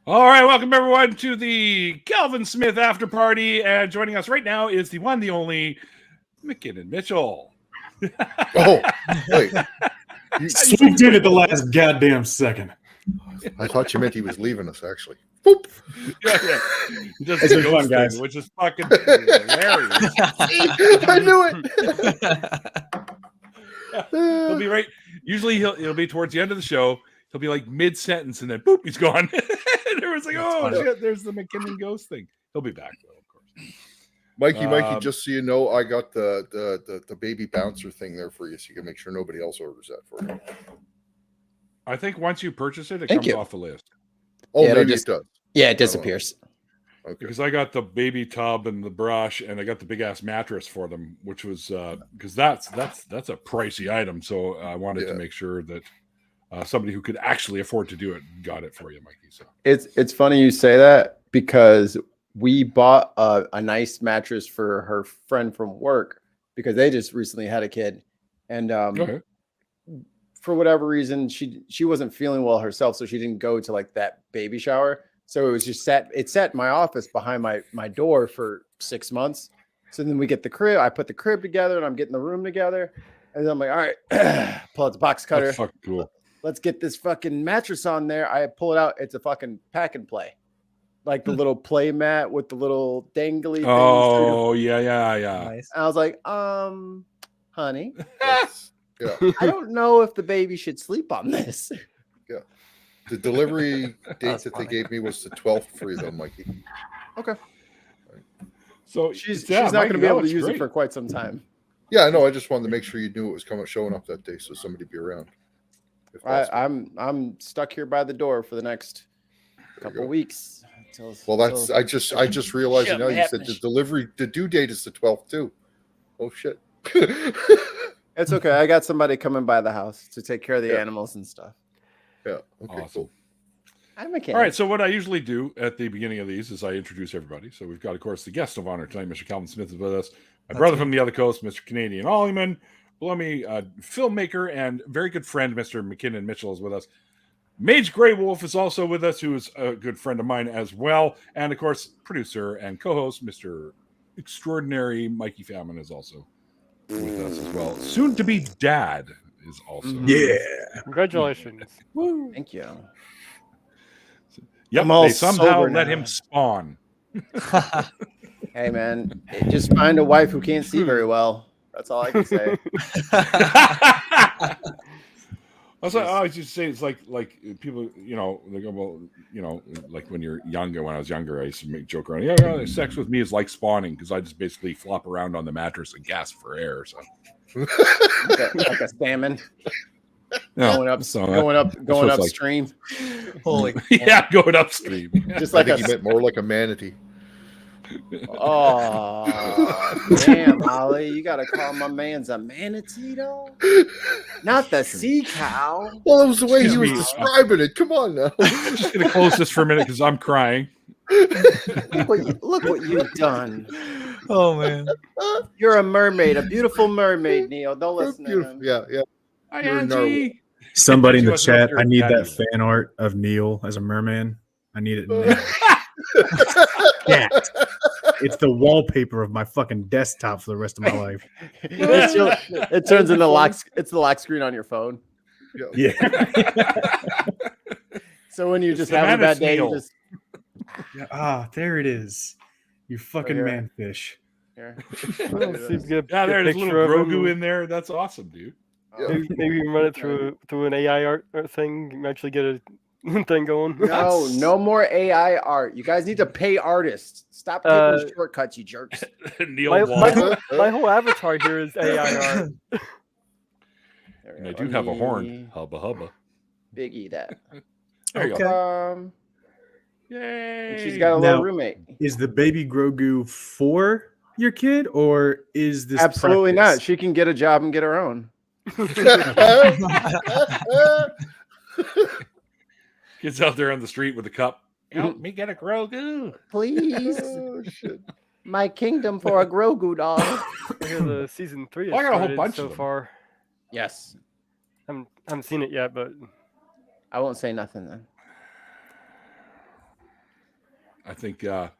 All right, welcome everyone to the Calvin Smith After Party, and joining us right now is the one, the only McKinnon Mitchell. Oh, wait. Swooped in at the last goddamn second. I thought you meant he was leaving us, actually. Boop. Yeah. He does It's the been ghost fun, guys. thing, which is fucking hilarious. I knew it. He'll be right. Usually he'll be towards the end of the show. He'll be like mid-sentence, and then boop, he's gone. And everyone's like, "Oh shit, there's the McKinnon ghost thing." He'll be back though, of course. Mikey, just so you know, I got the baby bouncer thing there for you, so you can make sure nobody else orders that for you. I think once you purchase it, it Thank comes you. off the list. Oh, Yeah, maybe it does. Yeah, it disappears. Okay. Because I got the baby tub and the brush, and I got the big ass mattress for them, which was because that's a pricey item. So I wanted to make sure that somebody who could actually afford to do it got it for you, Mikey. So It's funny you say that because we bought a nice mattress for her friend from work because they just recently had a kid, and for whatever reason she wasn't feeling well herself, so she didn't go to like that baby shower. So it was just sat in my office behind my door for 6 months. So then we get the crib. I put the crib together and I'm getting the room together. And then I'm like, all right, pull out the box cutter. That's fucking cool. Let's get this fucking mattress on there. I pull it out. It's a fucking pack and play. Like the little play mat with the little dangly things. Oh, yeah. Nice. And I was like, honey, Yeah. I don't know if the baby should sleep on this. Yeah. The delivery date That's that funny. they gave me was the 12th for you, though, Mikey. Okay. So She's yeah, not going to Mikey, be able that to looks use great. it for quite some time. Yeah, I know. I just wanted to make sure you knew it was showing up that day, so somebody'd be around. if possible. I'm stuck here by the door for the next couple weeks. Well, that's I just realized Shit, now. You said happened. the due date is the 12th too. Oh shit. It's okay. I got somebody coming by the house to take care of the Yeah. animals and stuff. Yeah. Okay. Awesome. Cool. I'm a kid. All right, so what I usually do at the beginning of these is I introduce everybody. So we've got, of course, the guest of honor tonight, Mr. Calvin Smith is with us. My brother from the other coast, Mr. Canadian Ollyman, below me, filmmaker and very good friend, Mr. McKinnon Mitchell is with us. Mage Grey Wolf is also with us, who is a good friend of mine as well. And, of course, producer and co-host, Mr. Extraordinary Mikey Famine is also with us as well. Soon to be dad is also. Yeah. Congratulations. Woo. Thank you. Yep, I'm all they somehow sober let now. him spawn. Hey, man, just find a wife who can't see very well. That's all I can say. Also, I always just say it's like people, they go, well, like when you're younger. When I was younger, I used to make joke around. Yeah, sex with me is like spawning because I just basically flop around on the mattress and gasp for air. So, like a salmon no, going up, so going what it's like. upstream. Holy. Yeah, going upstream. Just I like think a he meant more like a manatee. Oh, damn, Ollie, you gotta call my man's a manatee, though. Not the sea cow. Well, it was the way he was me. describing it. Come on now. I'm just gonna close this for a minute because I'm crying. Look what you've done. Oh man. You're a mermaid, a beautiful mermaid, Neil. Don't listen to him. Yeah. Hi, You're a Angie. Somebody in the She wasn't up chat, here I need at that the fan art of Neil as a merman. I need it now. Yeah. It's the wallpaper of my fucking desktop for the rest of my life. It turns into lock. It's the lock screen on your phone. Yeah. So when you It's just the have a bad day, you Manatee. just There it is. You fucking here. manfish. here. Seems good. Yeah, there's a little Grogu in. in there. That's awesome, dude. Maybe you can run it through an AI art thing. You can actually get a thing going. No more AI art. You guys need to pay artists. Stop taking shortcuts, you jerks. Neil My Wall. whole avatar here is AI art. And I do have a horn. Hubba hubba. Biggie that. There you go. Yay! And she's got a Now- little roommate. Is the baby Grogu for your kid, or is this Absolutely not. practice? She can get a job and get her own. Kids out there on the street with a cup. Help me get a Grogu. Please. Oh, shit. My kingdom for a Grogu dog. I hear the season 3 Well, I got a whole started bunch so of them. far. Yes. I haven't seen it yet, but I won't say nothing then. I think I'm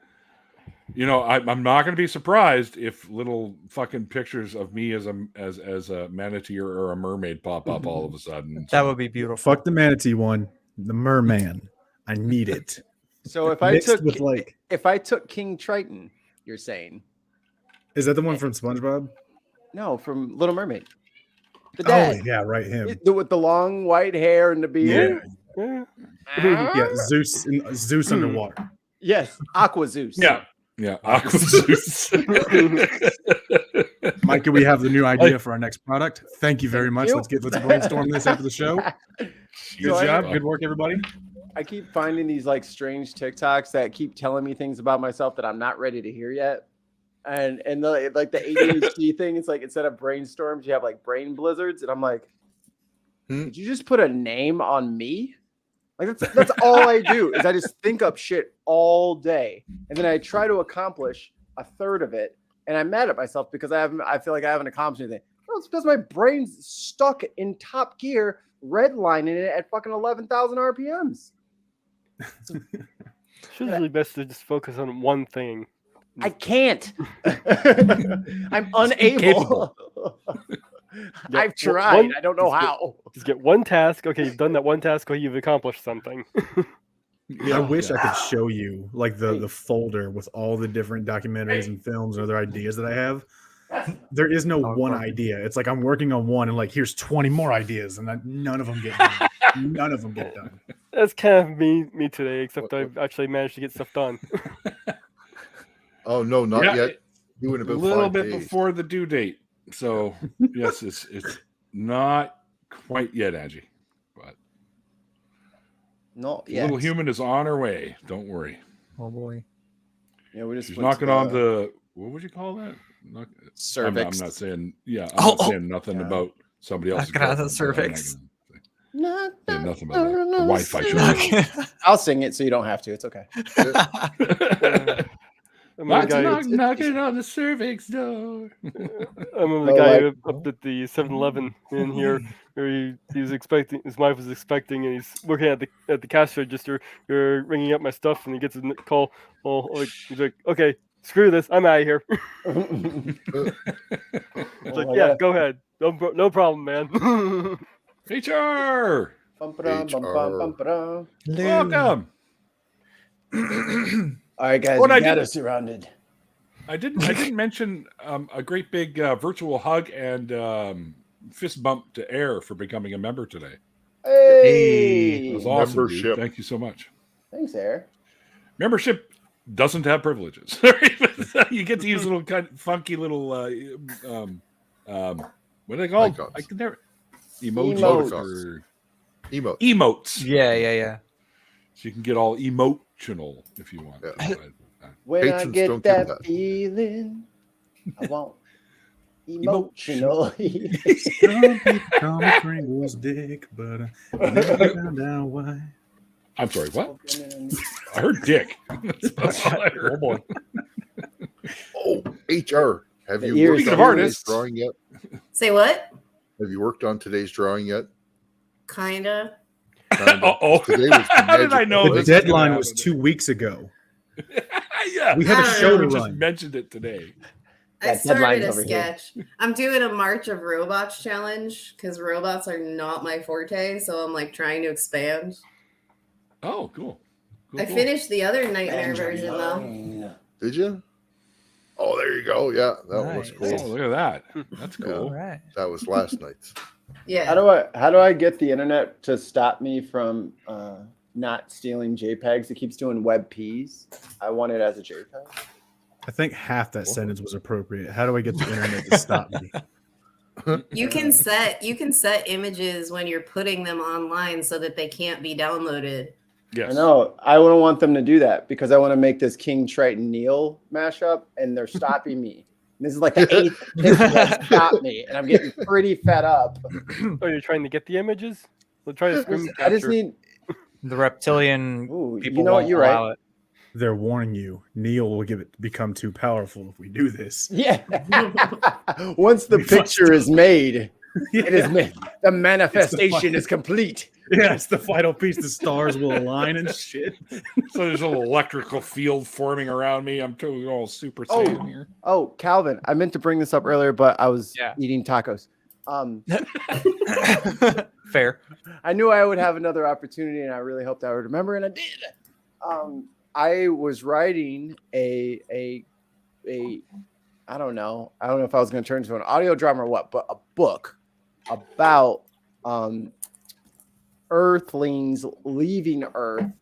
not going to be surprised if little fucking pictures of me as a manatee or a mermaid pop up all of a sudden. That would be beautiful. Fuck the manatee one. The merman. I need it. So if I took King Triton, you're saying? Is that the one from SpongeBob? No, from Little Mermaid. The dad. Oh yeah, right. Him. With the long white hair and the beard. Yeah, Zeus underwater. Yes, Aqua Zeus. Yeah, Aqua Zeus. Mike, can we have the new idea for our next product? Thank you very much. Let's brainstorm this after the show. Good job. Good work, everybody. I keep finding these like strange TikToks that keep telling me things about myself that I'm not ready to hear yet. And the ADHD thing, it's like instead of brainstorms, you have like brain blizzards. And I'm like, did you just put a name on me? Like that's all I do is I just think up shit all day. And then I try to accomplish a third of it. And I'm mad at myself because I feel like I haven't accomplished anything. Well, it's because my brain's stuck in top gear, redlining it at fucking 11,000 RPMs. It's usually best to just focus on one thing. I can't. I'm unable. I've tried. I don't know how. Just get one task. Okay, you've done that one task. Okay, you've accomplished something. I wish I could show you like the folder with all the different documentaries and films and other ideas that I have. There is no one idea. It's like I'm working on one and like here's 20 more ideas and none of them get done. None of them get done. That's kind of me today, except I've actually managed to get stuff done. Oh no, not yet. Doing about a little 5 bit days. before the due date. So yes, it's not quite yet, Angie. But not the yet. little human is on her way. Don't worry. Oh boy. Yeah, we just She's knocking on the what would you call that? Cervix. I'm not saying not saying nothing about somebody else's. Knocking on the cervix. Nothing about that. The Wi-Fi show. I'll sing it so you don't have to. It's okay. Knocking on the cervix door. I remember the guy up at the 7-Eleven in here, where he was expecting, his wife was expecting, and he's working at the cash register. You're ringing up my stuff, and he gets a call. He's like, okay, screw this, I'm out of here. It's like, yeah, go ahead, no problem, man. HR. Welcome. All right, guys, we got us surrounded. I didn't mention a great big virtual hug and fist bump to Air for becoming a member today. Hey, it was awesome. Membership. Dude. Thank you so much. Thanks, Air. Membership doesn't have privileges. You get to use little kind of funky little what are they called? Icons. I can never emotes. Emotes. Yeah. So you can get all emotional if you want. Yeah. When Patrons I get don't get that that. feeling, I want emotional. Some people call me Pringles Dick, but I never found out why. I'm sorry, what? I heard dick. That's all I heard. Oh boy. Oh, HR. Have The you ears worked of on artists. today's drawing yet? Say what? Have you worked on today's drawing yet? Kinda. Uh-oh. Today was the How did I magic know day. The this? deadline was 2 weeks ago. Yeah. We had a I show We to just run. mentioned it today. I That started deadline's a over here. sketch. I'm doing a March of Robots challenge because robots are not my forte, so I'm like trying to expand. Oh, cool. I finished the other Nightmare version though. Did you? Oh, there you go. Yeah, that one was Nice. Oh, cool. look at that. That's cool. All right. That was last night's. Yeah. How do I get the internet to stop me from not stealing JPEGs? It keeps doing WebPs. I want it as a JPEG. I think half that sentence was appropriate. How do I get the internet to stop me? You can set images when you're putting them online so that they can't be downloaded. Yes. I know. I don't want them to do that because I want to make this King Triton Neil mashup, and they're stopping me. This is like the 8th pitch that stopped me, and I'm getting pretty fed up. Oh, you're trying to get the images? We'll try to screen I just capture. need. The reptilian Ooh, people you know what? won't You're allow right. it. They're warning you. Neil will become too powerful if we do this. Yeah. Once the We picture fucked is made, It is the manifestation is complete. Yeah, it's the final piece. The stars will align and shit. So there's a little electrical field forming around me. I'm totally all Super Saiyan here. Oh, Calvin, I meant to bring this up earlier, but I was eating tacos. Fair. I knew I would have another opportunity, and I really hoped I would remember, and I did. I was writing a I don't know if I was going to turn into an audio drama or what, but a book about Earthlings leaving Earth,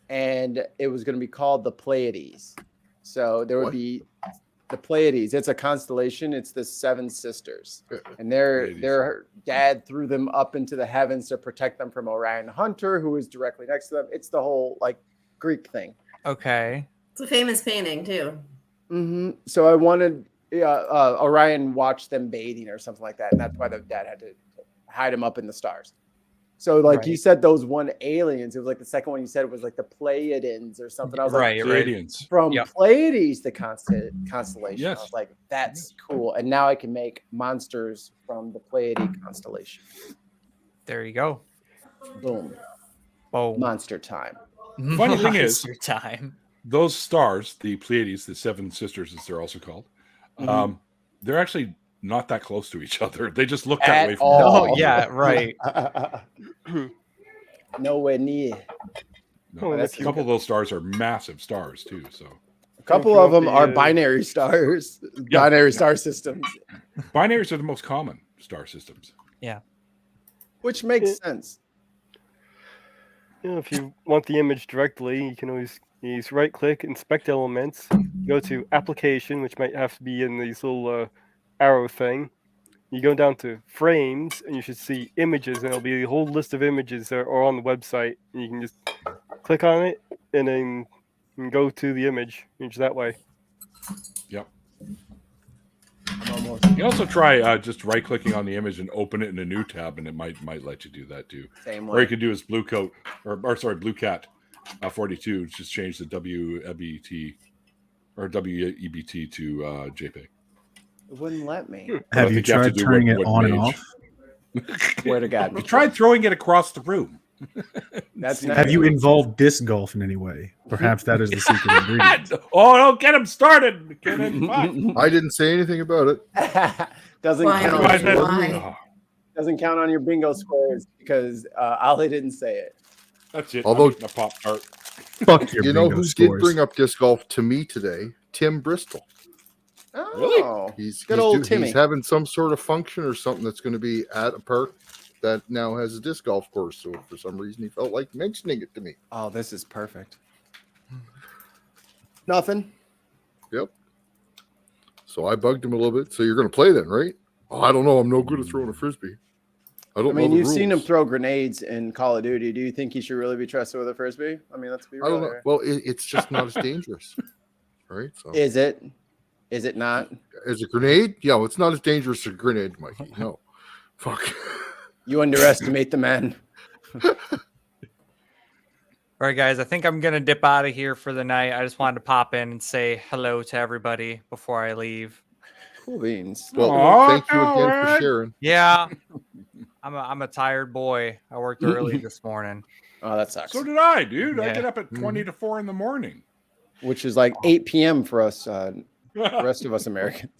and it was going to be called the Pleiades. So there would be the Pleiades. It's a constellation. It's the 7 sisters, and their dad threw them up into the heavens to protect them from Orion Hunter, who is directly next to them. It's the whole like Greek thing. Okay. It's a famous painting too. Mm-hmm. So I wanted Orion watched them bathing or something like that, and that's why the dad had to hide him up in the stars. So like you said, those one aliens. It was like the second one you said was like the Pleiadians or something. I was like, Pleiadians. From Pleiades, the constellation. Yes. I was like, that's cool. And now I can make monsters from the Pleiade constellation. There you go. Boom. Oh, Monster time. Funny thing is, Monster time. those stars, the Pleiades, the 7 sisters, as they're also called, they're actually not that close to each other. They just look that way from Oh, yeah, right. Nowhere near. No, a couple of those stars are massive stars too. So a couple of them are binary stars, binary star systems. Binaries are the most common star systems. Yeah, which makes sense. If you want the image directly, you can always right-click, inspect elements, go to application, which might have to be in these little arrow thing. You go down to frames, and you should see images, and it'll be a whole list of images that are on the website. And you can just click on it, and then go to the image that way. Yep. You can also try just right-clicking on the image and open it in a new tab, and it might let you do that too. Same way. Or you could do is Blue Cat 42. Just change the WEBT or WEBT to JPEG. It wouldn't let me. Have you tried turning it on and off? Swear to God. You tried throwing it across the room. Have you involved disc golf in any way? Perhaps that is the secret ingredient. Oh, don't get him started, McKinnon. I didn't say anything about it. Doesn't count on your bingo squares because Ali didn't say it. That's it. Although a Pop-Tart. Fuck your you know bingo who scores. did bring up disc golf to me today? Tim Bristol. Oh, He's Timmy. He's having some sort of function or something that's going to be at a park that now has a disc golf course. So for some reason, he felt like mentioning it to me. Oh, this is perfect. Nothing. Yep. So I bugged him a little bit. So you're going to play then, right? Oh, I don't know. I'm no good at throwing a frisbee. I mean, you've seen him throw grenades in Call of Duty. Do you think he should really be trusted with a frisbee? I mean, let's be real. I don't know. Well, it's just not as dangerous, right? So is it? Is it not? As a grenade? Yeah, well, it's not as dangerous as a grenade, Mikey. No. Fuck. You underestimate the man. All right, guys, I think I'm going to dip out of here for the night. I just wanted to pop in and say hello to everybody before I leave. Cool beans. Well, thank you again for sharing. Yeah. I'm a tired boy. I worked early this morning. Oh, that sucks. So did I, dude. I get up at 20 to 4 in the morning. Which is like 8 p.m. for us, the rest of us Americans.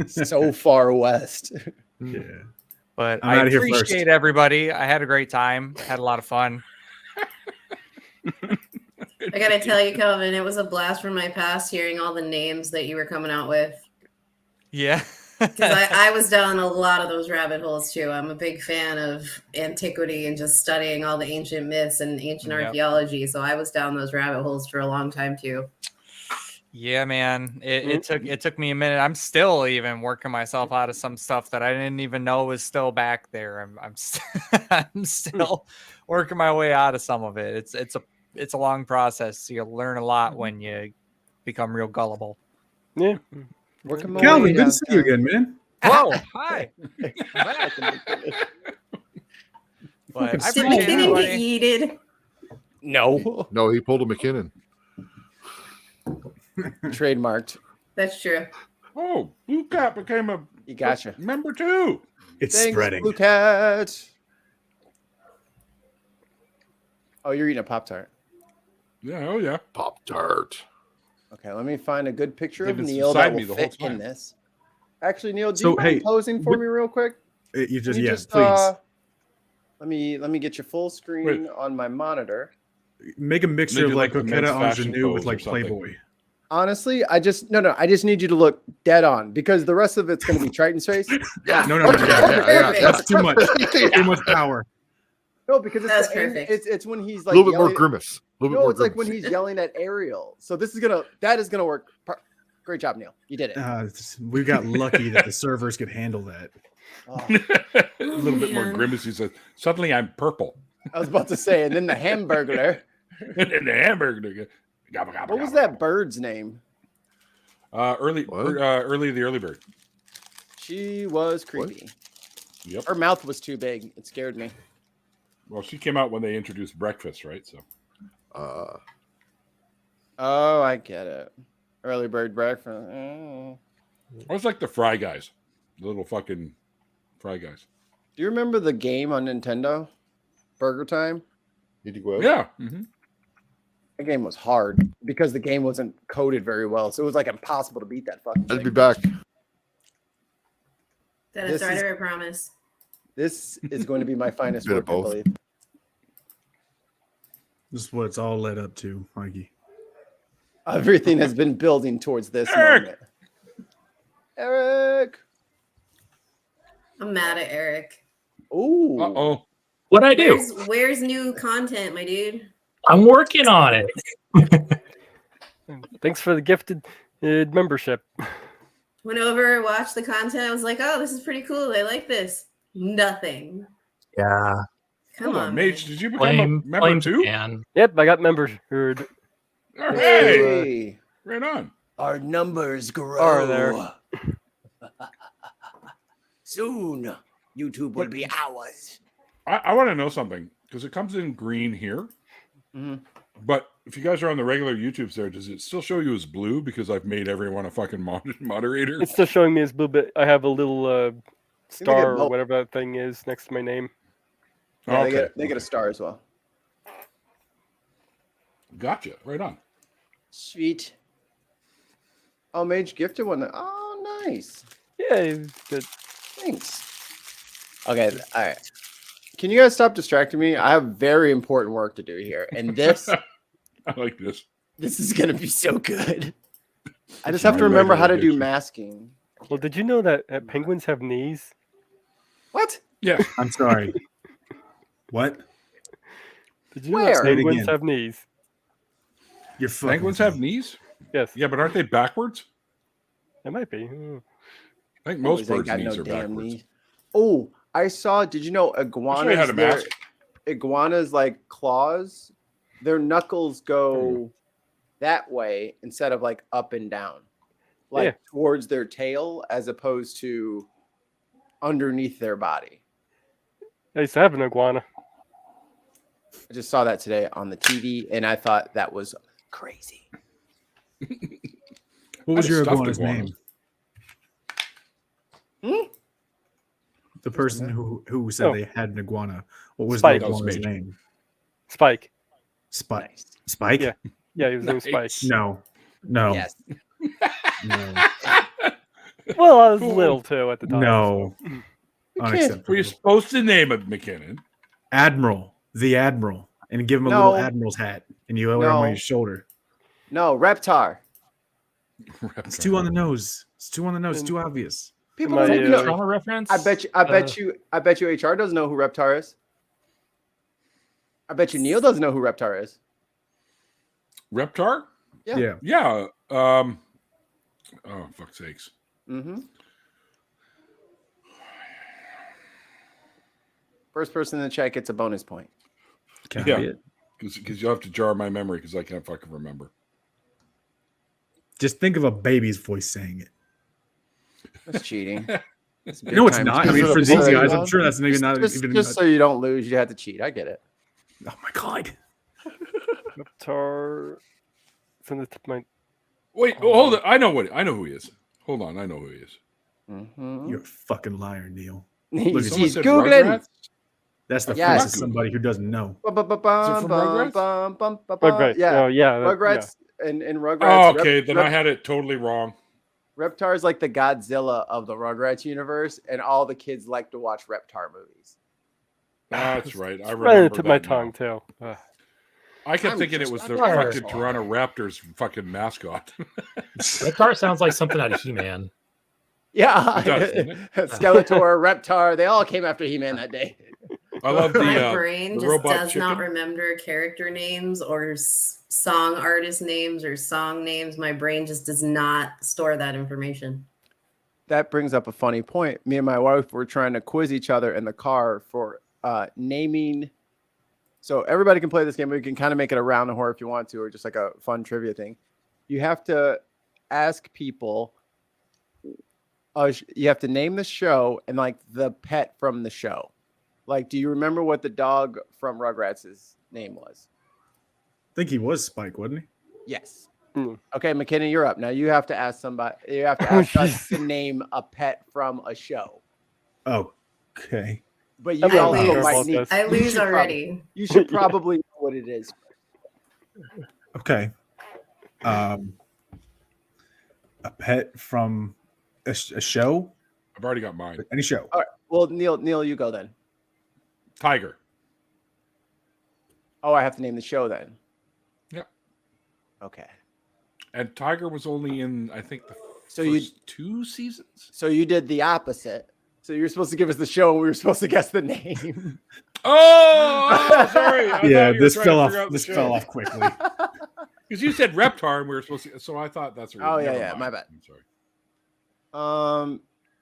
So far west. Yeah. But I'm I out of here first. appreciate everybody. I had a great time. Had a lot of fun. I gotta tell you, Kelvin, it was a blast from my past hearing all the names that you were coming out with. Yeah. Because I was down a lot of those rabbit holes too. I'm a big fan of antiquity and just studying all the ancient myths and ancient archaeology. So I was down those rabbit holes for a long time too. Yeah, man. It took me a minute. I'm still even working myself out of some stuff that I didn't even know was still back there. I'm still working my way out of some of it. It's a long process. You learn a lot when you become real gullible. Yeah. Calvin, good to see you again, man. Whoa, hi. I'm back. But I Did appreciate McKinnon get everybody. yeeted? No. No, he pulled a McKinnon. Trademarked. That's true. Oh, Blue Cat became a You gotcha. Member 2. It's Thanks, spreading. Blue Cat. Oh, you're eating a Pop-Tart. Yeah, oh yeah. Pop-Tart. Okay, let me find a good picture They've of been Neil beside that me will the whole fit in time. this. Actually, Neil, do So, you mind hey, posing for me real quick? You Can just you please let me get you full screen on my monitor. make a mixture Maybe of like like the men's Coquetta fashion ingenue with pose or like something. Playboy. Honestly, I just need you to look dead on because the rest of it's going to be Triton's face. Yeah. No, Yeah. that's too much. Too much power. No, because it's That's the end- perfect. it's when he's A like little bit more yelling- grimace. A little bit No, more it's like grimace. when he's yelling at Ariel. So that is gonna work. Great job, Neil. You did it. We got lucky that the servers could handle that. Oh, A little bit more man. grimace. He says, "Suddenly I'm purple." I was about to say, and then the Hamburglar. And then the hamburger. Gobble, gobble, What was gobble. that bird's name? Early the early bird. She was creepy. Yep. Her mouth was too big. It scared me. Well, she came out when they introduced breakfast, right? So Oh, I get it. Early bird breakfast. Oh. I was like the Fry Guys, the little fucking Fry Guys. Do you remember the game on Nintendo? Burger Time? Need to go out? Yeah. Mm-hmm. That game was hard because the game wasn't coded very well. So it was like impossible to beat that fucking I'll thing. be back. Dennis This is- Ryder, I promise. This is going to be my finest Bit of work, I both. believe. This is what it's all led up to, Mikey. Everything has been building towards this Eric! moment. Eric. I'm mad at Eric. Ooh. Uh-oh. What I do? Where's new content, my dude? I'm working on it. Thanks for the gifted membership. Went over, watched the content. I was like, oh, this is pretty cool. I like this. Nothing. Yeah. Come Hold on, Mage. man. Did you become a member blame too? Stan. Yep, I got members. Heard. Oh, hey, Hey. right on. Our numbers grow. Are there? Soon, YouTube will be ours. I want to know something because it comes in green here. Mhm. But if you guys are on the regular YouTubes there, does it still show you as blue because I've made everyone a fucking moderator? It's still showing me as blue, but I have a little get star or both. whatever that thing is next to my name. Yeah, Okay. they get a star as well. Gotcha. Right on. Sweet. Oh, Mage gifted one. Oh, nice. Yeah, good. Thanks. Okay, all right. Can you guys stop distracting me? I have very important work to do here, and this I like this. this is gonna be so good. I just have to remember how to do Picture. masking. Well, did you know that penguins have knees? What? Yeah. I'm sorry. What? Did you know Where? that Say it penguins again. have knees? You're fucking Penguins have knees? Yes, Yeah, but aren't they backwards? it might be. Hmm. I think Boys most ain't birds' got knees no are damn backwards. knees. Oh, I saw. Did you know I'll show iguanas? you how to mask. Iguanas like claws. Their knuckles go that way instead of like up and down, like Yeah. towards their tail as opposed to underneath their body. I used to have an iguana. I just saw that today on the TV, and I thought that was crazy. What was I your stuffed iguana's iguanas. name? The person who said Oh. they had an iguana. What was Spike. the That was iguana's Mage. name? Spike. Spike. Nice. Spike? Yeah. Yeah, he was named Spike. Nice. No. Yes. No. Well, I was Cool. little too at the time. No. can't- Unacceptable. Were you supposed to name it McKinnon? Admiral. The Admiral. And give him a little No. Admiral's hat. And you wear him No. on your shoulder. No, Reptar. It's too on the nose. It's too on the nose. It's too obvious. People My, don't even know. Trauma reference? I bet you HR doesn't know who Reptar is. I bet you Neil doesn't know who Reptar is. Reptar? Yeah. Yeah. Yeah. Oh, fuck's sakes. Mm-hmm. First person in the chat gets a bonus point. Can I Yeah. be it? Because you'll have to jar my memory because I can't fucking remember. Just think of a baby's voice saying it. That's cheating. That's big No, it's time not. I Is mean, it for a these boy? guys, I'm sure that's maybe not just, even. just so you don't lose, you have to cheat. I get it. Oh my god! Reptar. It's on the tip of my. Wait, hold on. I know who he is. Hold on, I know who he is. Mhm. You're a fucking liar, Neil. He's, Someone said Googling. Rugrats? That's the Yes. face of somebody who doesn't know. Rugrats? Rugrats. Yeah. Oh yeah. Rugrats and Rugrats. Oh, okay. Then I had it totally wrong. Reptar is like the Godzilla of the Rugrats universe, and all the kids like to watch Reptar movies. That's right. I Right remember into my that now. tongue too. I kept I'm thinking it just was the Reptar. fucking Toronto Raptors fucking mascot. Reptar sounds like something out of He-Man. Yeah, It does, doesn't Skeletor, Reptar, they all came after He-Man that day. I love My the brain just robot does not chicken. remember character names or song artist names or song names. My brain just does not store that information. That brings up a funny point. Me and my wife were trying to quiz each other in the car for naming. So everybody can play this game. We can kind of make it around the horror if you want to, or just like a fun trivia thing. You have to ask people. You have to name the show and like the pet from the show. Like, do you remember what the dog from Rugrats' name was? I think he was Spike, wasn't he? Yes. Mm. Okay, McKinnon, you're up. Now you have to ask somebody. You have to ask us to name a pet from a show. Okay. But you I'm not also sure might about need. this. I you lose should already. You should probably know what it is. Okay. A pet from a show? I've already got mine. Any show? All right. Well, Neil, you go then. Tiger. Oh, I have to name the show then. Yep. Okay. And Tiger was only in, I think, the So first 2 seasons. So you did the opposite. So you're supposed to give us the show, and we were supposed to guess the name. Oh, sorry. Yeah, this fell off. This fell off quickly. Because you said Reptar, and we were supposed to. So I thought that's. Oh, yeah, never yeah, mind. my bad. I'm sorry.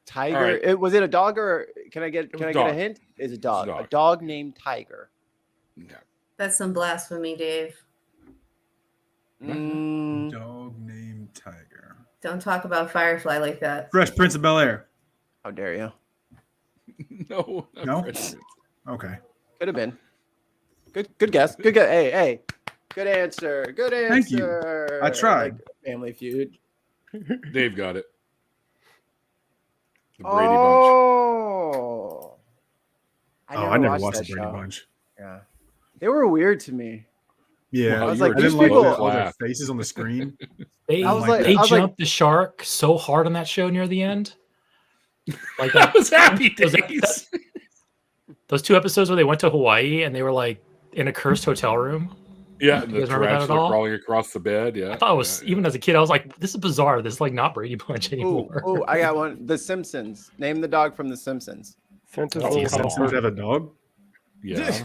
Tiger. All right. Was it a dog or can I get a dog. hint? It's a dog. dog. A dog named Tiger. Yeah. That's some blasphemy, Dave. Mm, Dog named Tiger. Don't talk about Firefly like that. Fresh Prince of Bel-Air. how dare you? No. not No? Fred Prinze. Okay. Could have been. Good guess. Good guess. Hey. Good answer. Good answer. Thank you. I tried. Like Family Feud. Dave got it. The Brady Bunch. Oh. I never watched that the Brady show. Bunch. Yeah. They were weird to me. Yeah, Well, I was you like, were I these didn't like people- all their Laugh. faces on the screen. They, I was like- they I was like- jumped the shark so hard on that show near the end. Like That was happy was days. those 2 episodes where they went to Hawaii and they were like in a cursed hotel room. Yeah, and You the guys remember that at tarantula all? crawling across the bed. Yeah. I thought it was, yeah, even as a kid, I was like, this is bizarre. This is like not Brady Bunch anymore. Oh, I got one. The Simpsons. Name the dog from The Simpsons. Santa's Oh, little The Simpsons helper. have a dog. Yeah.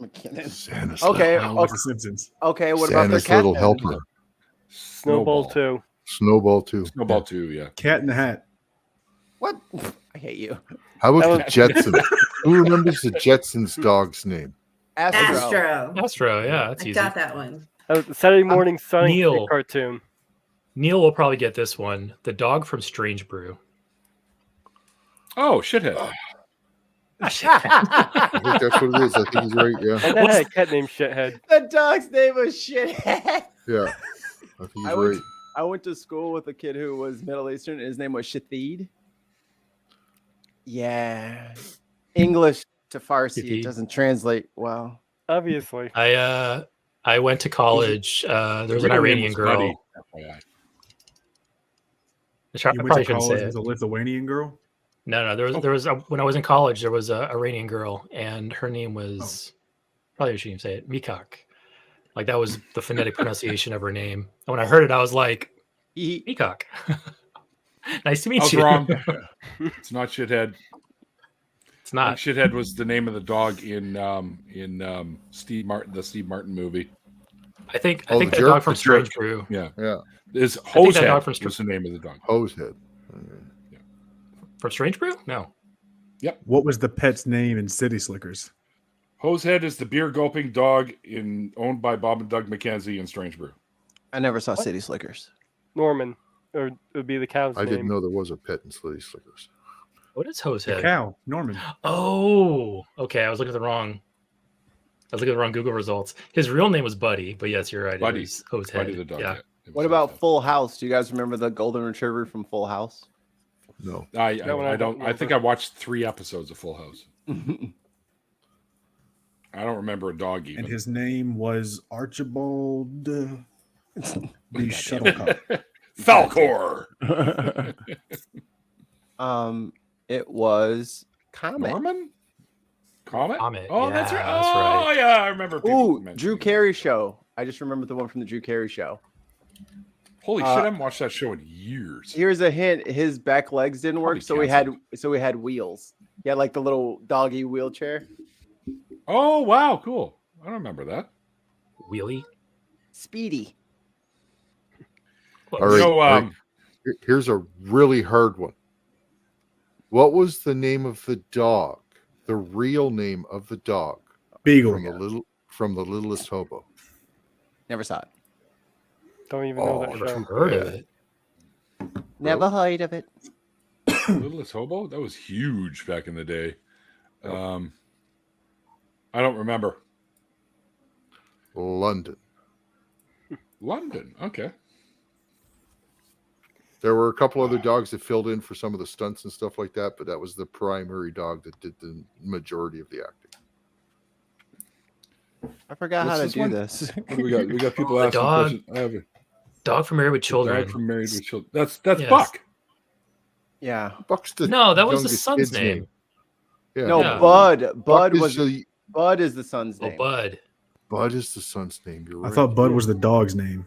McKinnon. Okay. I don't watch The Simpsons. Okay. What about their Santa's cat? little then? helper. Snowball too. Snowball too. Snowball 2, yeah. Cat in the Hat. What? I hate you. How about That the Jetsons? Who remembers the Jetsons dog's name? Astro. Astro. Astro, yeah, that's I easy. got that one. Saturday morning Sunny Neil. cartoon. Neil will probably get this one. The dog from Strange Brew. Oh, shithead. I think that's what it is. I think he's right. Yeah. And then had a cat named Shithead. The dog's name was Shithead. Yeah. I think he's I right. went to school with a kid who was Middle Eastern, and his name was Shatheed. Yeah. English to Farsi Shatheed. doesn't translate well. Obviously. I went to college. There was an Middle name Iranian was girl. Buddy, FYI. I You went probably to shouldn't say college it. with a Lithuanian girl. No. There was when I was in college, there was a Iranian girl, and her name was probably I shouldn't even say it. Mikak. Like that was the phonetic pronunciation of her name. And when I heard it, I was like, Mikak. Nice to I meet was you. wrong. It's not shithead. It's not. Shithead was the name of the dog in Steve Martin movie. I think Oh, that the jerk? dog from The jerk. Strange Brew. Yeah. Yeah. Is think that dog Hosehead from was the name of the dog. Hosehead. From Strange Brew? No. What was the pet's name in City Slickers? Hosehead is the beer gulping dog owned by Bob and Doug McKenzie in Strange Brew. I never saw City Slickers. Norman. Or it would be the cow's I name. didn't know there was a pet in Slitty Slickers. What is The Hosehead? cow, Norman. Oh, okay. I was looking at the wrong Google results. His real name was Buddy, but yes, you're right. Buddy. It was Hosehead. Buddy the dog. Yeah. It was What about Hosehead. Full House? Do you guys remember the golden retriever from Full House? No. I don't. I think I watched 3 episodes of Full House. I don't remember a dog even. And his name was Archibald B. Shuttlecock. Falcor. It was Comet. Norman? Comet? Comet, Oh, yeah, that's right. that's Oh, right. yeah, I remember. Ooh, mentioning Drew it. Carey show. I just remembered the one from the Drew Carey show. Holy shit! I haven't watched that show in years. Here's a hint: his back legs didn't work, Probably so we had wheels. He had like the little doggy wheelchair. Oh wow, cool. I don't remember that. Wheelie. Speedy. All right. So, Here's a really hard one. What was the name of the dog? The real name of the dog Beagle. from the Littlest Hobo. Never saw it. Don't even know that Never show. heard of it. Never heard of it. Littlest Hobo? That was huge back in the day. I don't remember. London. London. Okay. There were a couple other dogs that filled in for some of the stunts and stuff like that, but that was the primary dog that did the majority of the acting. I forgot What's how to this do one? this. What do we got? We got people The asking dog. questions. I have a Dog from Married with Children. dog from Married with Children. That's Yes. Buck. Yeah. Buck's the No, that was the youngest son's kid's name. Yeah. No, Yeah. Bud. Buck is Bud is the son's Oh, name. Bud. Bud is the son's name. You're I right. thought Bud was the dog's name.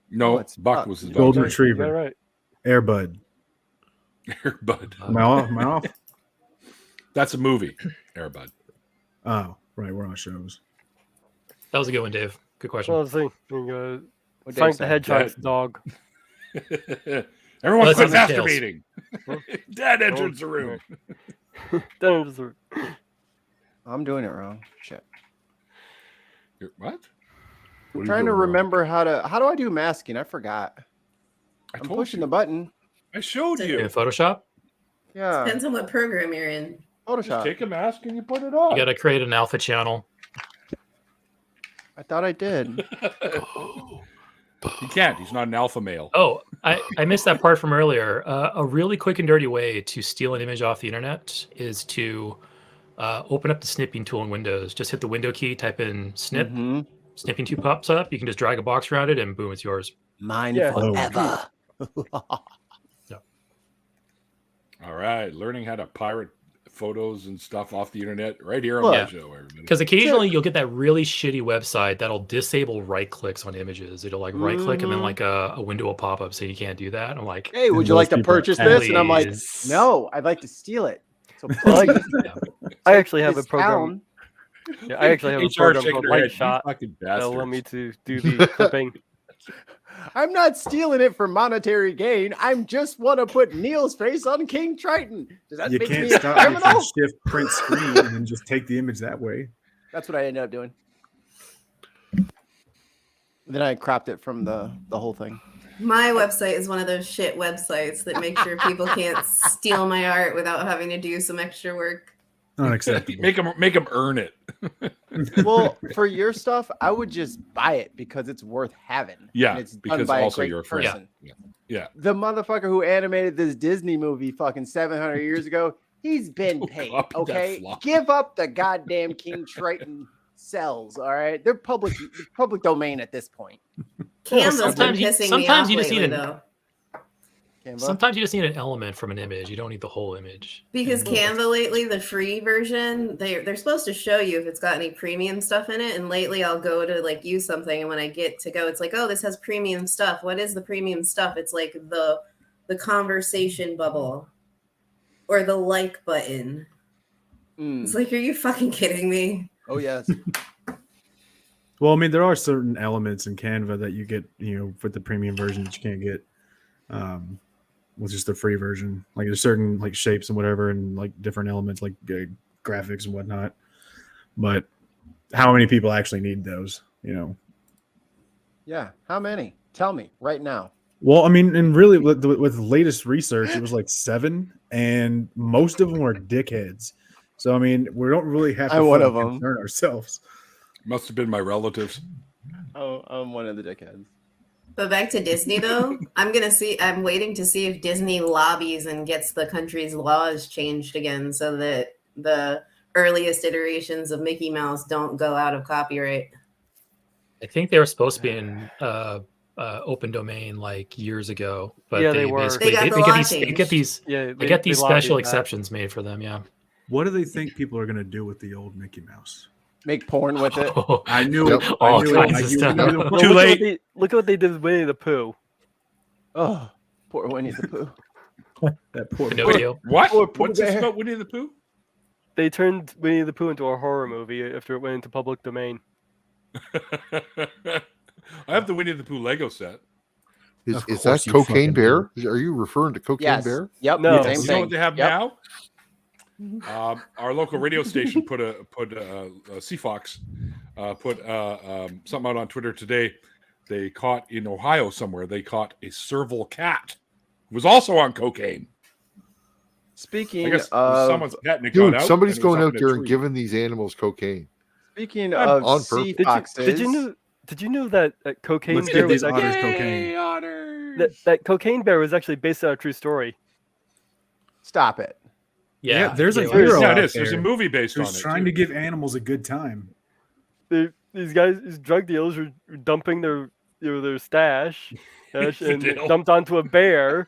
No, it's Buck Buck. was the dog. Golden Yeah, Retriever. right. Air Bud. Bud. Am I off? Am I off? That's a movie. Airbud. Oh, right. We're on shows. That was a good one, Dave. Good question. Well, let's see. What Frank Dave the said. Hedgehog's dog. Everyone Well, quit that's in the masturbating. Dad enters the room. I'm doing it wrong. Shit. What? I'm trying to remember how do I do masking? I forgot. I I'm told pushing you. the button. I showed In you. Photoshop, Yeah. Depends on what program you're in. Just Photoshop. take a mask and you put it on. you got to create an alpha channel. I thought I did. He can't. He's not an alpha male. Oh, I missed that part from earlier. A really quick and dirty way to steal an image off the internet is to open up the snipping tool in Windows. Just hit the window key, type in snip. Mhm. Snipping tool pops up. You can just drag a box around it, and boom, it's yours. Mine Yeah. forever. All right. Learning how to pirate photos and stuff off the internet right here on Well, the yeah. show, everybody. Because occasionally you'll get that really shitty website that'll disable right clicks on images. It'll like right click and then like a window will pop up saying you can't do that. I'm like, Hey, would And you like those to people are purchase this? And I'm like, Please. no, I'd like to steal it. So I please, I actually have a this program. town- Yeah, I actually have a HR program shaking called her head. Light Shot You fucking that'll allow bastards. me to do the clipping. I'm not stealing it for monetary gain. I just want to put Neil's face on King Triton. Does that You make can't me a stop. You criminal? can shift print screen and then just take the image that way. That's what I ended up doing. Then I cropped it from the whole thing. My website is one of those shit websites that make sure people can't steal my art without having to do some extra work. Unacceptable. Make them earn it. Well, for your stuff, I would just buy it because it's worth having. Yeah, and it's done because by also a great you're a friend. person. Yeah. The motherfucker who animated this Disney movie fucking 700 years ago, he's been paid. Copy that Okay, flop. give up the goddamn King Triton cells. All right, they're public domain at this point. Canva's been sometimes you- pissing me sometimes off you just need lately, an- though. Canva. sometimes you just need an element from an image. You don't need the whole image. Because And- Canva lately, the free version, they're supposed to show you if it's got any premium stuff in it. And lately I'll go to like use something, and when I get to go, it's like, oh, this has premium stuff. What is the premium stuff? It's like the conversation bubble or the like button. Mm. It's like, are you fucking kidding me? Oh yes. Well, I mean, there are certain elements in Canva that you get, with the premium version that you can't get with just the free version. Like there's certain like shapes and whatever, and like different elements like graphics and whatnot. But how many people actually need those? Yeah. How many? Tell me right now. Well, I mean, and really with the latest research, it was like 7, and most of them were dickheads. So I mean, we don't really have to I'm one of fucking them. concern ourselves. Must have been my relatives. Oh, I'm one of the dickheads. But back to Disney though, I'm waiting to see if Disney lobbies and gets the country's laws changed again so that the earliest iterations of Mickey Mouse don't go out of copyright. I think they were supposed to be in open domain like years ago, but Yeah, they they were. basically They got the law changed. they get these special lobbied that. exceptions made for them. Yeah. What do they think people are going to do with the old Mickey Mouse? Make porn with it. I knew Yep. it. All I knew kinds it. of stuff. Well, Too late. Look at what they did with Winnie the Pooh. Oh, poor Winnie the Pooh. That poor No video. What? Poor Pooh What's this Bear. about Winnie the Pooh? They turned Winnie the Pooh into a horror movie after it went into public domain. I have the Winnie the Pooh Lego set. Is Of that course you Cocaine fucking Bear? Are you referring to Cocaine Yes. Bear? Yep. No. Same You know what thing. they have Yep. now? Our local radio station put CFox put something out on Twitter today. They caught in Ohio somewhere. They caught a serval cat who was also on cocaine. I Speaking guess of someone's pet and it got Dude, out. somebody's and it was going up out in a there and tree. giving these animals cocaine. speaking On of purpose. sea Did foxes, you know that cocaine Let's bear give was these actually, otters cocaine. Hey, otters! that cocaine bear was actually based on a true story. stop it. Yeah, there's a yeah, hero Yeah, it out is. There's a there movie based on who's it. trying too. to give animals a good time. These drug dealers were dumping their stash and Deal. dumped onto a bear.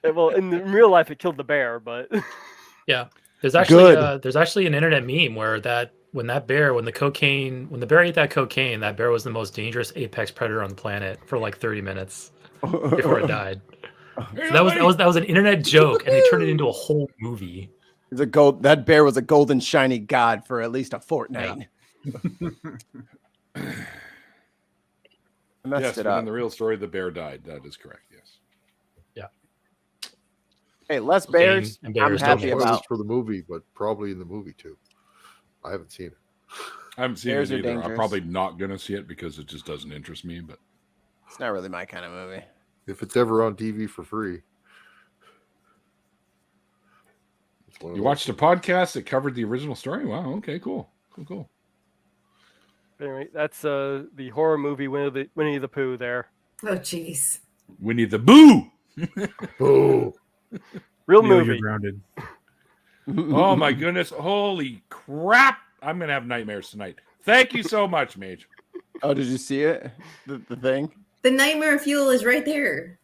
And, well, in real life, it killed the bear, but Yeah. There's actually Good. there's actually an internet meme where when the bear ate that cocaine, that bear was the most dangerous apex predator on the planet for like 30 minutes before it died. Hey, So that was an internet joke, and they turned it into a whole movie. That bear was a golden shiny god for at least a fortnight. I messed yes, it but up. in the real story, the bear died. That is correct. Yes. Hey, less bears. And I'm bears happy don't Spoilers about. for the movie, but probably in the movie too. I haven't seen it. I haven't seen Bears it are either. I'm dangerous. probably not going to see it because it just doesn't interest me. But It's not really my kind of movie. If it's ever on TV for free. It's one of you those. watched a podcast that covered the original story? Wow. Okay, cool. Cool. anyway, that's the horror movie Winnie the Pooh there. Oh, jeez. Winnie the Boo. Oh, Real Neil, you're movie. grounded. Oh my goodness. Holy crap. I'm going to have nightmares tonight. Thank you so much, Mage. Oh, did you see it? The thing? The nightmare fuel is right there.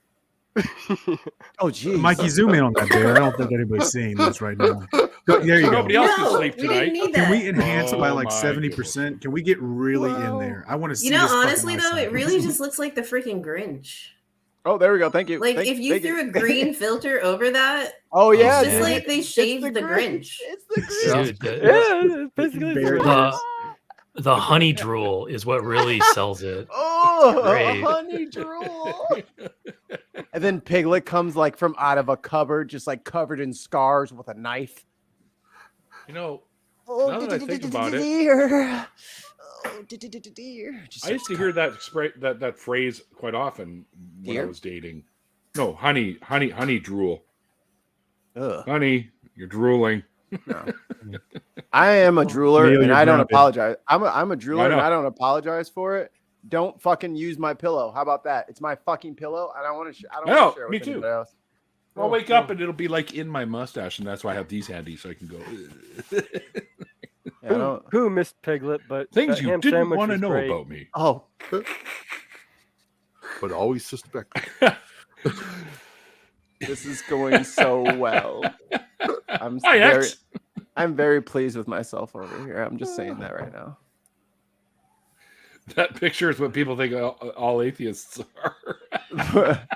Oh, geez. Mikey, zoom in on that bear. I don't think anybody's seeing this right now. There you go. Nobody else can No, sleep we tonight. didn't need Can that. we enhance it by Oh like my 70%? Can we get really in there? I want to see. You know, this fucking honestly though, eyesight. it really just looks like the freaking Grinch. Oh, there we go. Thank you. Like Thank- if you thank threw a green filter over that, Oh, yeah. it's just dude. like they It's shaved the Grinch. It's the Grinch. Dude, Yeah, it's basically Bear the- the honey drool is what really sells it. Oh, Great. honey drool. And then Piglet comes like from out of a cupboard, just like covered in scars with a knife. You know, Oh, Now that I think about it- dear. Oh, dear. Just I used to hear that phrase quite often when I Dear? was dating. No, honey drool. Ugh. Honey, you're drooling. No. I am a drooler, Neil, and you're I don't grounded. apologize. I'm a drooler, and know. I don't apologize for it. Don't fucking use my pillow. How about that? It's my fucking pillow. I don't want to. I don't No, want to share it me with too. anybody else. I'll wake up and it'll be like in my mustache, and that's why I have these handy so I can go. Yeah, I don't. Who missed Piglet? But Things that you ham didn't sandwich want to was know great. about me. Oh, but always suspect. this is going so well. I'm Hi, very, X. I'm very pleased with myself over here. I'm just saying that right now. That picture is what people think all atheists are.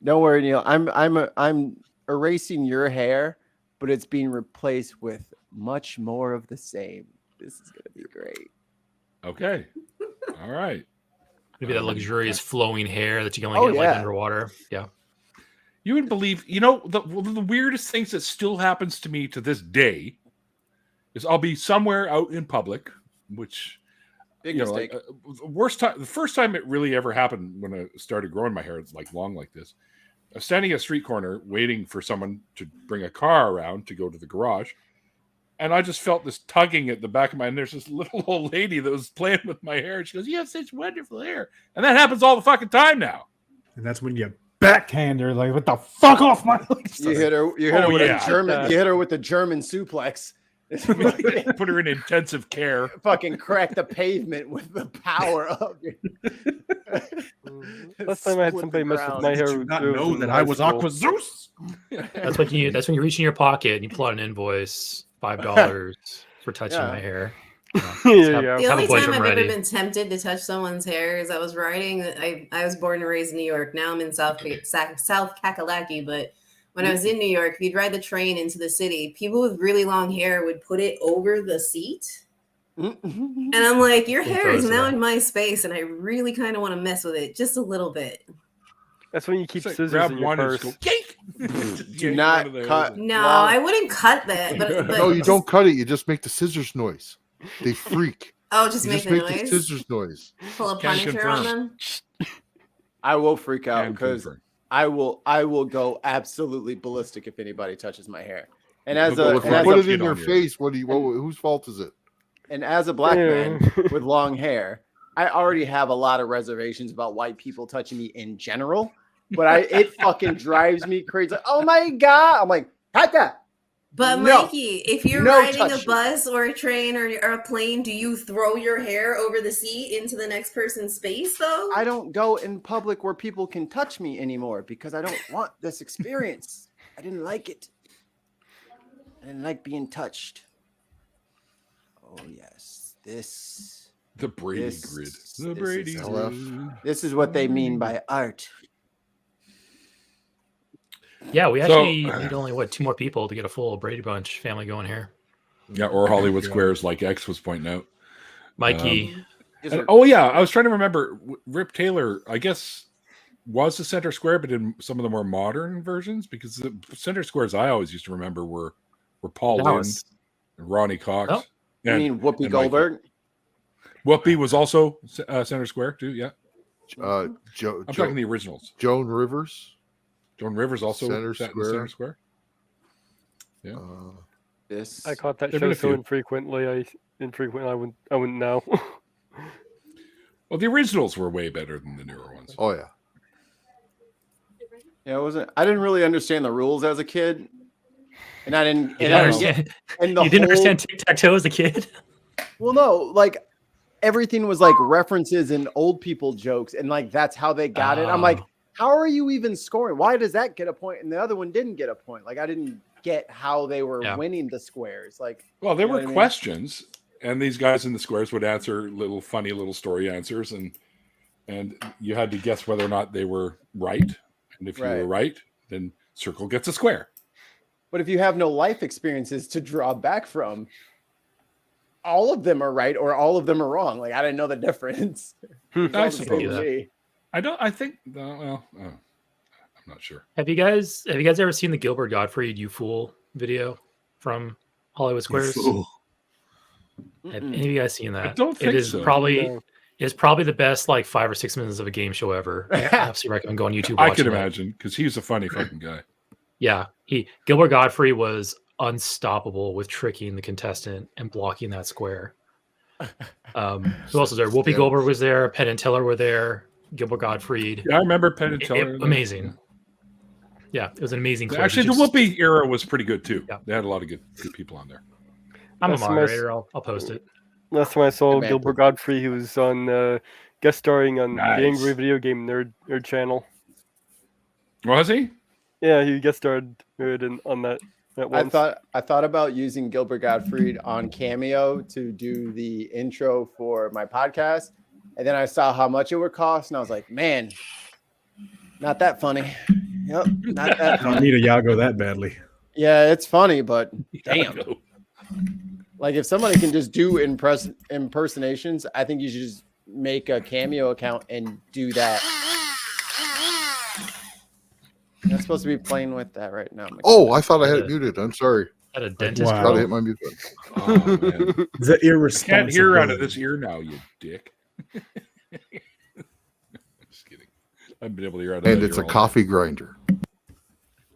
Don't worry, Neil. I'm erasing your hair, but it's being replaced with much more of the same. This is gonna be great. Okay. All right. Maybe that luxurious flowing hair that you can only Oh, get like yeah. underwater. Yeah. You would believe, one of the weirdest things that still happens to me to this day is I'll be somewhere out in public, which Big you know, mistake. the first time it really ever happened when I started growing my hair like long like this. I was standing at a street corner waiting for someone to bring a car around to go to the garage, And I just felt this tugging at the back of my, and there's this little old lady that was playing with my hair. She goes, "You have such wonderful hair." And that happens all the fucking time now. And that's when you backhand her, like, what the fuck off my You hit her with a German. You hit her with the German suplex. Put her in intensive care. Fucking crack the pavement with the power of your. Last time I had somebody mess with my hair. Did you not know that I was Aqua Zeus? That's when you reach in your pocket and you pull out an invoice, $5 for touching my hair. The only time I've ever been tempted to touch someone's hair is I was riding. I was born and raised in New York. Now I'm in South Kakalaki, but when I was in New York, if you'd ride the train into the city, people with really long hair would put it over the seat. And I'm like, your hair is now in my space, and I really kind of want to mess with it just a little bit. That's when you keep scissors in your purse. Do not cut. No, I wouldn't cut that. But No, you don't cut it. You just make the scissors noise. They freak. Oh, just make the noise. The scissors noise. Pull a Punisher on them. I will freak out because I will go absolutely ballistic if anybody touches my hair. And put it in your face. Whose fault is it? And as a black man with long hair, I already have a lot of reservations about white people touching me in general. But it fucking drives me crazy. Like, oh my God. I'm like, Pekka. But Mikey, if you're riding a bus or a train or a plane, do you throw your hair over the seat into the next person's space, though? I don't go in public where people can touch me anymore because I don't want this experience. I didn't like it. I didn't like being touched. Oh, yes. The Brady grid. The Brady grid. This is what they mean by art. Yeah, we actually need only 2 more people to get a full Brady Bunch family going here. Yeah, or Hollywood Squares, like X was pointing out. Mikey. I was trying to remember. Rip Taylor, I guess, was the center square, but in some of the more modern versions, because the center squares I always used to remember were Paul Lynde and Ronnie Cox. Oh, you mean Whoopi Goldberg? Whoopi was also center square too. Yeah. I'm talking the originals. Joan Rivers. Joan Rivers also center square. Yeah. I caught that show so infrequently. I wouldn't know. Well, the originals were way better than the newer ones. Oh yeah. Yeah, I didn't really understand the rules as a kid, and I didn't. You didn't understand tic-tac-toe as a kid? Well, no, like everything was like references and old people jokes, and like that's how they got it. I'm like, how are you even scoring? Why does that get a point and the other one didn't get a point? Like I didn't get how they were winning the squares. Like, well, there were questions, and these guys in the squares would answer funny little story answers, and you had to guess whether or not they were right. And if you were right, then circle gets a square. But if you have no life experiences to draw back from, all of them are right or all of them are wrong. Like I didn't know the difference. I suppose. I think. I'm not sure. Have you guys ever seen the Gilbert Gottfried "You Fool" video from Hollywood Squares? Have any of you guys seen that? I don't think so. It's probably the best 5 or 6 minutes of a game show ever. I absolutely recommend going on YouTube. I can imagine because he's a funny fucking guy. Yeah, Gilbert Gottfried was unstoppable with tricking the contestant and blocking that square. Who else was there? Whoopi Goldberg was there. Penn and Teller were there. Gilbert Gottfried. Yeah, I remember Penn and Teller. Amazing. Yeah, it was an amazing clip. Actually, the Whoopi era was pretty good too. Yeah. They had a lot of good people on there. I'm a moderator. I'll post it. Last time I saw Gilbert Gottfried, he was on guest starring on the Angry Video Game Nerd channel. Was he? Yeah, he guest starred on that once. I thought about using Gilbert Gottfried on Cameo to do the intro for my podcast, and then I saw how much it would cost, and I was like, man, not that funny. Yep, not that funny. I need a Yago that badly. Yeah, it's funny, but damn. Like if somebody can just do impersonations, I think you should just make a Cameo account and do that. I'm supposed to be playing with that right now. Oh, I thought I had it muted. I'm sorry. At a dentist. Wow. Gotta hit my mute button. Oh, man. The irresponsible. I can't hear out of this ear now, you dick. Just kidding. I've been able to hear out of that. And it's a coffee grinder.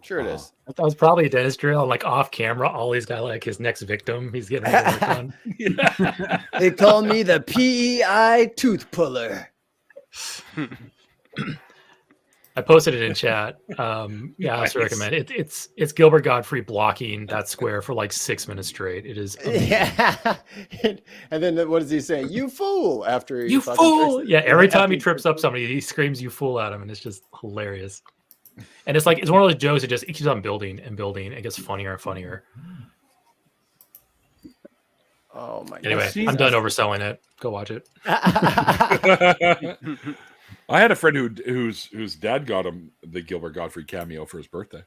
Sure it is. That was probably a dentist drill. Like off camera, Ollie's got like his next victim. He's getting ready to work on. They call me the PEI tooth puller. I posted it in chat. Yeah, I also recommend it. It's Gilbert Gottfried blocking that square for like 6 minutes straight. It is amazing. Yeah. And then what does he say? You fool! After he You fucking fool! tricks- Yeah, every time after he trips up somebody, he screams "you fool" at him, and it's just hilarious. And it's like it's one of those jokes that just it keeps on building and building. It gets funnier and funnier. Oh my god. Anyway, I'm done overselling it. Go watch it. I had a friend whose dad got him the Gilbert Gottfried cameo for his birthday,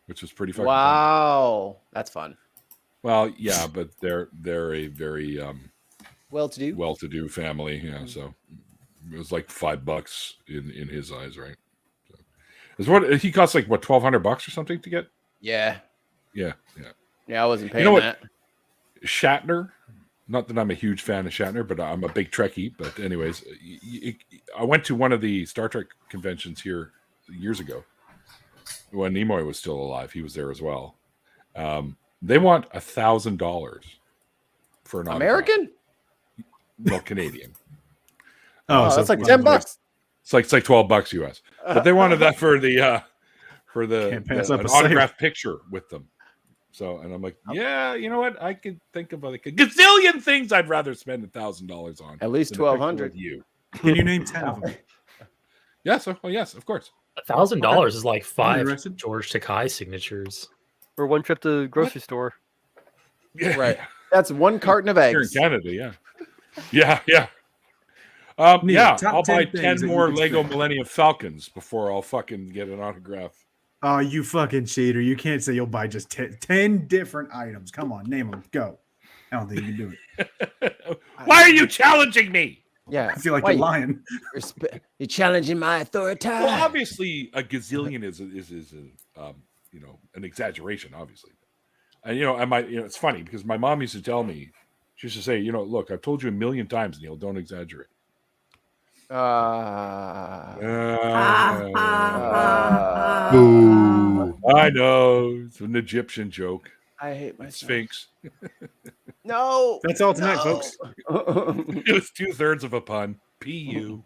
which was pretty fucking fun. Wow. That's fun. Well, yeah, but they're a very Well-to-do. family, yeah. So it was like $5 in his eyes, right? So, is what he costs like what $1,200 or something to get? Yeah. Yeah. Yeah, I wasn't paying You know what? that. Shatner. Not that I'm a huge fan of Shatner, but I'm a big Trekkie. But anyways, I went to one of the Star Trek conventions here years ago when Nimoy was still alive. He was there as well. They want $1,000 for an American? Well, Canadian. Oh, so that's like it's $10. It's like $12 US. But they wanted that for Can't pass up an a sale. autographed picture with them. So, and I'm like, yeah, you know what? I could think of like a gazillion things I'd rather spend $1,000 on. At least than a picture $1,200. with you. Can you name 10 of them? Yes, yes, of course. $1,000 is like 5 arrested? George Takei signatures. Or one trip to the grocery store. Yeah, Right. That's one carton of Here in eggs. Canada, yeah. Yeah. Neil, Yeah, top I'll 10 buy things 10 that you more can Lego spend. Millennium Falcons before I'll fucking get an autograph. Oh, you fucking cheater. You can't say you'll buy just 10 different items. Come on, name them. Go. I don't think you can do it. Why are you challenging me? Yeah. I feel like Why you're lying. You're challenging my authority. Well, obviously, a gazillion is an exaggeration, obviously. And it's funny because my mom used to tell me, she used to say, look, I've told you a million times, Neil, don't exaggerate. Boo. I know it's an Egyptian joke. I hate myself. Sphinx. No. That's all tonight, folks. It was 2/3 of a pun. PU.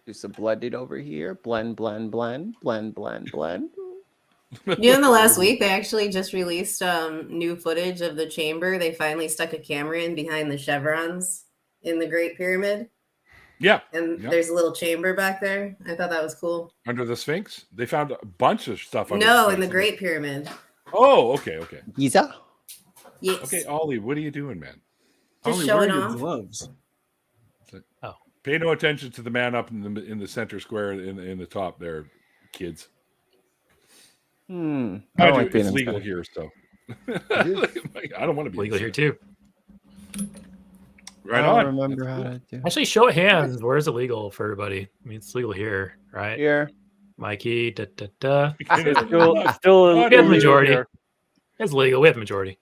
Do some blending over here. Blend. In the last week, they actually just released new footage of the chamber. They finally stuck a camera in behind the chevrons in the Great Pyramid. Yeah. And there's a little chamber back there. I thought that was cool. Under the Sphinx? They found a bunch of stuff under No, the in the Sphinx. Great Pyramid. Oh, okay. Giza? Yes. Okay, Ollie, what are you doing, man? Just Only showing wearing your off. gloves. Pay no attention to the man up in the center square in the top there, kids. I I don't do. like being It's in legal center. here, so I don't want to be Legal in here center. too. Right I on. don't remember how to do. Actually, show of hands. Where is it legal for everybody? I mean, it's legal here, right? Here. Mikey, It's still We have the illegal majority. here. It's legal. We have the majority.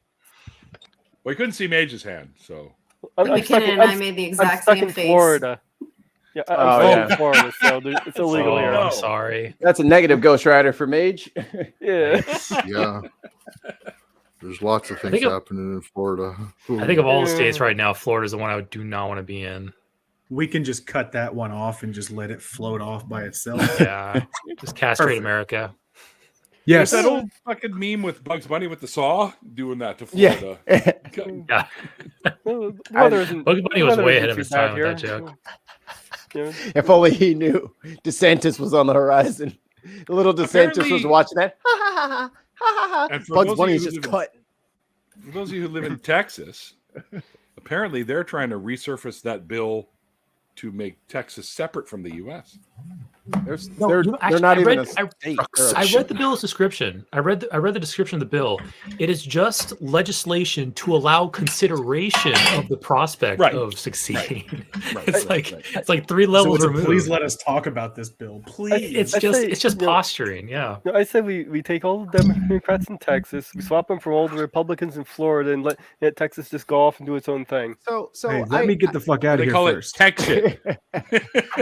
Well, you couldn't see Mage's hand, so McKinnon stuck and I made the exact stuck same in face. Florida. Yeah, I'm Oh, stuck yeah. in Florida, so it's illegal Oh, here. I'm sorry. That's a negative Ghost Rider for Mage. Yeah. Yeah. There's lots of things think of- happening in Florida. I think of all the states right now, Florida's the one I do not want to be in. We can just cut that one off and just let it float off by itself. Yeah, just castrate Perfect. America. Yes. There's that old fucking meme with Bugs Bunny with the saw doing that to Yeah. Florida. Yeah, Well, the weather isn't- Bugs Bunny the was weather way isn't ahead of too his bad time with that joke. Yeah. If only he knew DeSantis was on the horizon. The little DeSantis was Apparently- watching that. Ha ha ha ha ha And ha. for Bugs those of Bunny you is who just live in- cut. For those of you who live in Texas, apparently they're trying to resurface that bill to make Texas separate from the U.S. They're Actually, not I even read- a state. They're a- I read the bill's description. I read the description of the bill. It is just legislation to allow consideration of the prospect Right. of succeeding. Right, It's right, like it's like three So levels it's a, removed. please let us talk about this bill. Please. It's just posturing. Yeah. No, I say we take all the Democrats in Texas, we swap them from all the Republicans in Florida, and let Texas just go off and do its own thing. So Hey, let me get the fuck out of They here call first. it tech shit.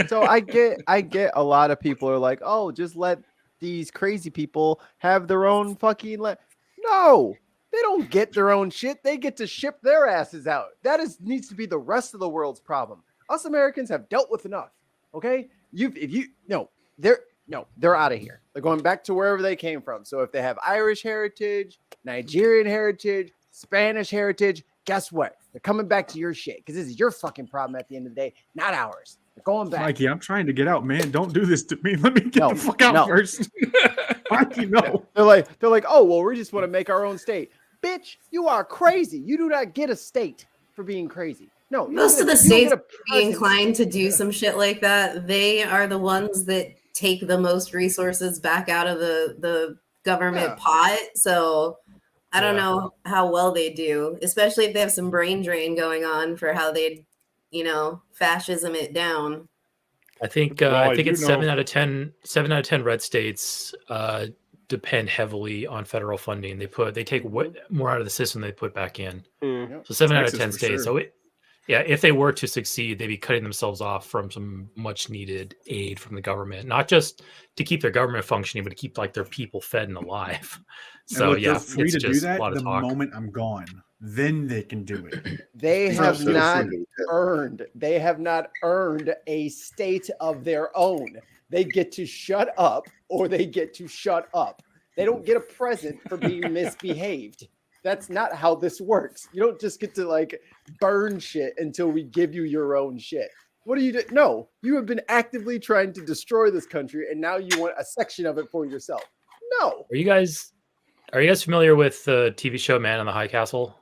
so I get a lot of people are like, oh, just let these crazy people have their own fucking No, they don't get their own shit. They get to ship their asses out. That needs to be the rest of the world's problem. Us Americans have dealt with enough. Okay, they're out of here. They're going back to wherever they came from. So if they have Irish heritage, Nigerian heritage, Spanish heritage, guess what? They're coming back to your shit because this is your fucking problem at the end of the day, not ours. They're going back. Mikey, I'm trying to get out, man. Don't do this to me. Let me get the fuck out first. Mikey, no. They're like, oh, well, we just want to make our own state. Bitch, you are crazy. You do not get a state for being crazy. No, most of the states be inclined to do some shit like that. They are the ones that take the most resources back out of the government pot. So I don't know how well they do, especially if they have some brain drain going on for how they'd, fascism it down. I think I think it's 7 out of 10 red states depend heavily on federal funding. They take more out of the system than they put back in. So 7 out of 10 states. Sure. So if they were to succeed, they'd be cutting themselves off from some much needed aid from the government, not just to keep their government functioning, but to keep their people fed and alive. So they're free to do that the moment I'm gone. Then they can do it. They have not earned a state of their own. They get to shut up or they get to shut up. They don't get a present for being misbehaved. That's not how this works. You don't just get to burn shit until we give you your own shit. What do you do? No, you have been actively trying to destroy this country and now you want a section of it for yourself. No. Are you guys familiar with the TV show Man in the High Castle?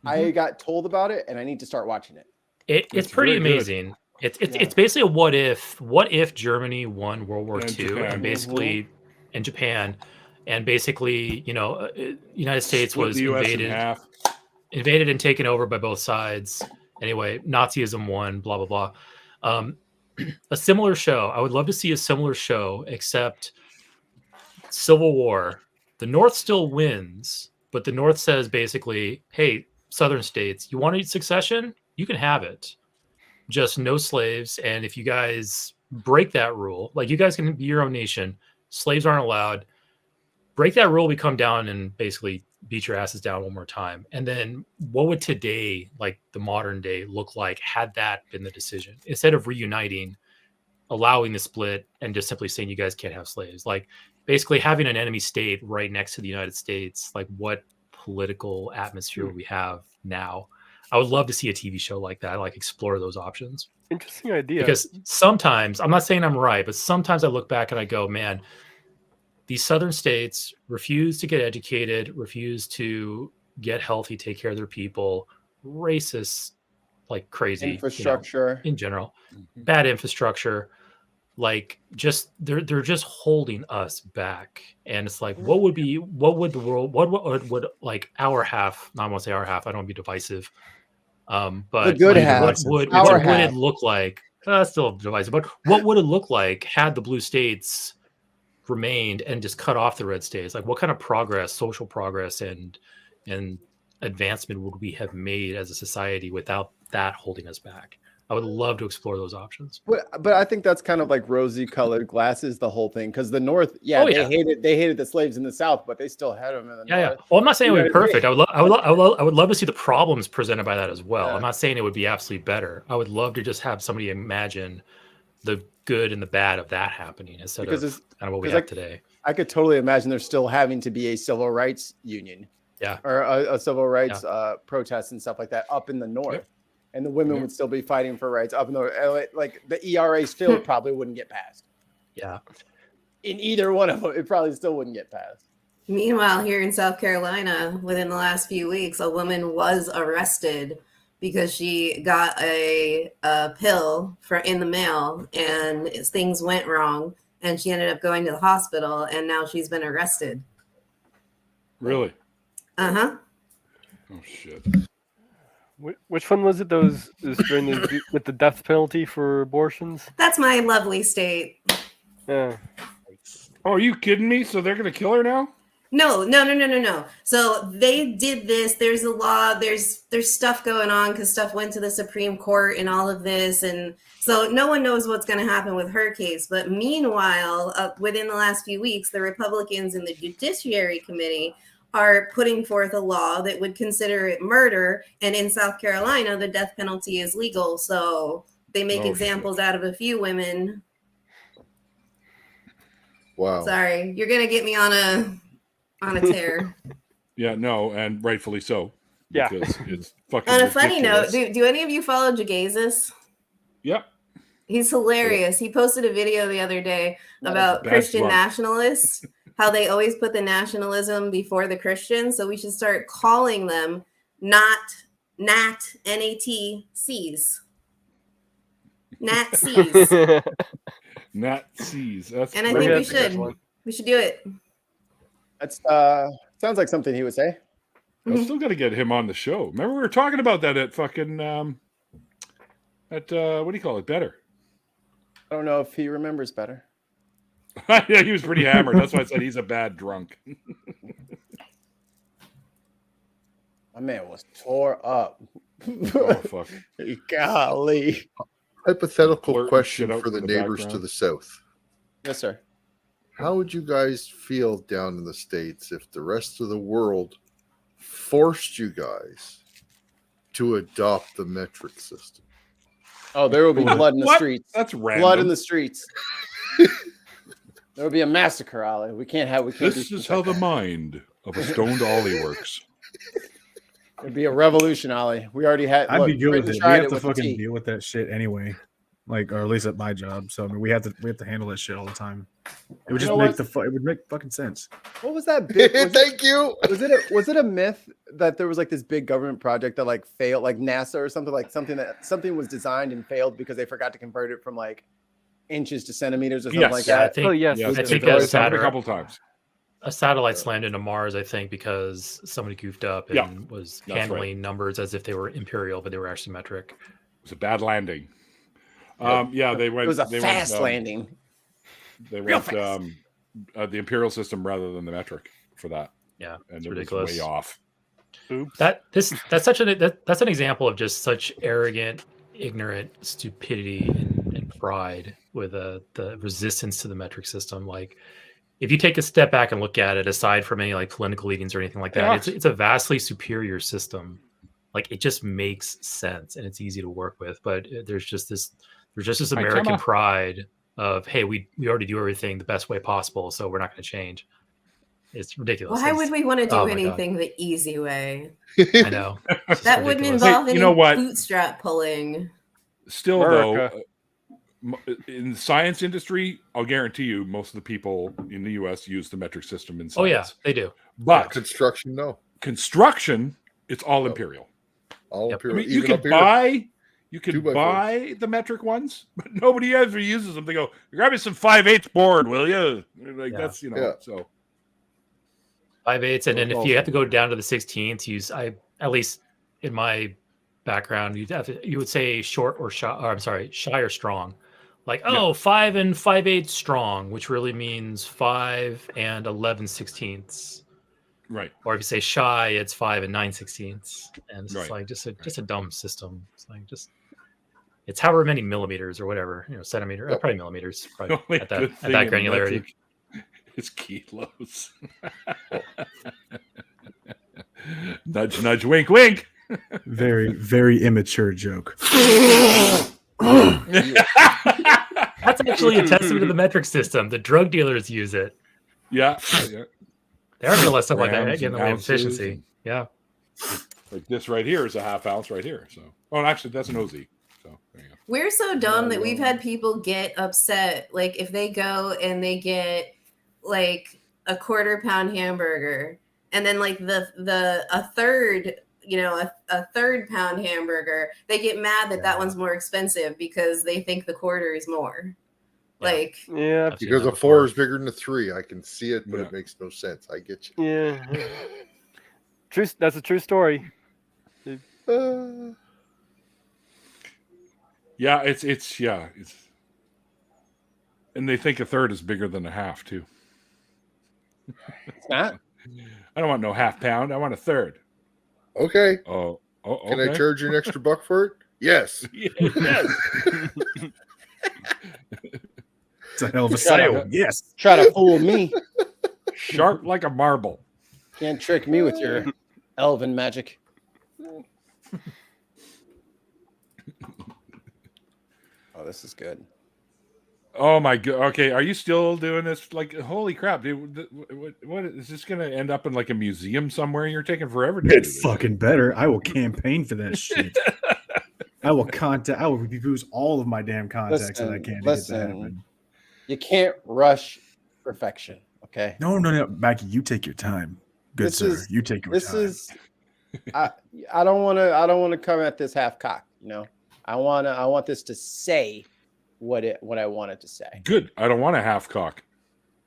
I got told about it and I need to start watching it. It's pretty amazing. It's basically a what if Germany won World War II and basically in Japan and basically United States was invaded and taken over by both sides. Anyway, Nazism won, blah blah blah. A similar show. I would love to see a similar show, except Civil War. The North still wins, but the North says basically, hey, Southern states, you want succession? You can have it. Just no slaves. And if you guys break that rule, you guys can be your own nation, slaves aren't allowed. Break that rule, we come down and basically beat your asses down one more time. And then what would today, the modern day, look like had that been the decision? Instead of reuniting, allowing the split, and just simply saying you guys can't have slaves. Basically having an enemy state right next to the United States, what political atmosphere we have now. I would love to see a TV show like that, explore those options. Interesting idea. Because sometimes, I'm not saying I'm right, but sometimes I look back and I go, man, these southern states refuse to get educated, refuse to get healthy, take care of their people, racist like crazy. Infrastructure in general, bad infrastructure. They're just holding us back, and it's what would the world, what would our half? I won't say our half. I don't want to be divisive. But the good half. What would it look like? Still divisive, but what would it look like had the blue states remained and just cut off the red states? What kind of progress, social progress, and advancement would we have made as a society without that holding us back? I would love to explore those options. But I think that's kind of rosy colored glasses, the whole thing. Because the North, they hated the slaves in the South, but they still had them in the North. Yeah. Well, I'm not saying it would be perfect. I would love to see the problems presented by that as well. Yeah. I'm not saying it would be absolutely better. I would love to just have somebody imagine the good and the bad of that happening instead of kind of what we have today. I could totally imagine there still having to be a civil rights union. Yeah. Or a civil rights protests and stuff like that up in the North. Yep. And the women would still be fighting for rights up in the the ERA still probably wouldn't get passed. Yeah. In either one of them, it probably still wouldn't get passed. Meanwhile, here in South Carolina, within the last few weeks, a woman was arrested because she got a pill in the mail and things went wrong. And she ended up going to the hospital and now she's been arrested. Really? Uh-huh. Oh, shit. Which one was it that was during with the death penalty for abortions? That's my lovely state. Yeah. Oh, are you kidding me? So they're going to kill her now? No. So they did this. There's a law. There's stuff going on because stuff went to the Supreme Court and all of this, and so no one knows what's going to happen with her case. But meanwhile, within the last few weeks, the Republicans in the Judiciary Committee are putting forth a law that would consider it murder, and in South Carolina, the death penalty is legal. So they make examples out of a few women. Wow. Sorry, you're gonna get me on a tear. Yeah, no, and rightfully so. Yeah. Because it's fucking On a funny note, ridiculous. do any of you follow Jagazis? Yep. He's hilarious. He posted a video the other day about Bad Christian drunk. nationalists, how they always put the nationalism before the Christians. So we should start calling them NATCs. Nazis. Nazis. That's And I great. think we That's a good should. one. We should do it. That's sounds like something he would say. I still got to get him on the show. Remember we were talking about that at fucking what do you call it? Better. I don't know if he remembers better. Yeah, he was pretty hammered. That's why I said he's a bad drunk. My man was tore up. Oh fuck. Golly. Hypothetical Blurting question shit out for the from the neighbors to background. the south. Yes, sir. How would you guys feel down in the States if the rest of the world forced you guys to adopt the metric system? Oh, there will be blood in the What? streets. That's random. Blood in the streets. There will be a massacre, Ali. We can't This do is shit how like the that. mind of a stoned Ollie works. It'd be a revolution, Ali. We already had. I'd be good with Britain it. We tried have to with the fucking tea. deal with that shit anyway. Like, or at least at my job. So I mean, we have to handle that shit all the time. It would just know make what? it would make fucking sense. What was that big? Thank you. Was it a myth that there was like this big government project that like failed, like NASA or something, like something was designed and failed because they forgot to convert it from like inches to centimeters or something Yes. like Yeah, I that? think, Oh yes. Yes, I think it's a happened a Saturn, couple times. a satellite slammed into Mars, I think, because somebody goofed up and Yeah, was that's handling numbers as if they were imperial, but they were actually metric. It was a bad landing. Yeah, they went. It was a they fast went, landing. They Real went the imperial system rather than the metric for that. Yeah, And it's it ridiculous. was way off. Oops. That's an example of just such arrogant, ignorant stupidity and pride with the resistance to the metric system. Like, if you take a step back and look at it, aside from any like political leadings or anything like that, Yeah. it's a vastly superior system. Like, it just makes sense and it's easy to work with. But there's just this American pride of, hey, we already do everything the best way possible, so we're not going to change. It's ridiculous. Why would we want to do Oh my God. anything the easy way? I know. It's just That wouldn't ridiculous. involve Hey, you any know what? bootstrap pulling. Still, America. though, in the science industry, I'll guarantee you, most of the people in the U.S. use the metric system in science. Oh yeah, they do. But Construction, no. construction, it's all No. imperial. All Yep. I imperial. mean, you Even can up here. buy. You can 2x4s. buy the metric ones, but nobody ever uses them. They go, grab me some 5/8 board, will you? Like Yeah. that's Yeah. so 5/8, and then if Also- you have to go down to the 16th, at least in my background, you would say short or shy. Or, I'm sorry, shy or strong. Like, Yeah. 5 and 5/8 strong, which really means 5 and 11/16. right. Or if you say shy, it's 5 and 9/16. And it's Right. like just a dumb system. It's like it's however many millimeters or whatever, centimeter, Yep. probably millimeters, probably Only at good that thing in granularity. metric is kilos. Nudge, nudge, wink, wink. Very, very immature joke. That's actually a testament to the metric system. The drug dealers use it. Yeah. They are going to let stuff like that Grams get in the and way of ounces efficiency. and- Yeah. Like this right here is a half ounce right here. So, oh, actually, that's an OZ. So there you go. We're so dumb that we've had people get upset. Like if they go and they get like a 1/4 pound hamburger and then like a third, a 1/3 pound hamburger, they get mad that that one's more expensive because they think the 1/4 is more. Yeah. Like, Yeah. I've seen Because that a before. 4 is bigger than a 3. I can see it, but Yeah. it makes no sense. I get you. Yeah. True. That's a true story. Yeah, it's and they think a third is bigger than a half too. It's not. I don't want no half pound. I want a third. Okay. Oh, Can okay. I charge you an extra $1 for it? Yes. Yes. It's a hell of a sale. Yes. Try to fool me. Sharp like a marble. Can't trick me with your elven magic. Oh, this is good. Oh my god. Okay, are you still doing this? Like, holy crap, dude! What is this going to end up in like a museum somewhere? You're taking forever to do It's this. fucking better. I will campaign for that shit. I will use all of my damn contacts that I can to get that happen. You can't rush perfection. Okay. No, Mackie, you take your time. Good sir. You take your time. I don't want to come at this half cocked, you know. I want this to say what I want it to say. Good. I don't want a half cock.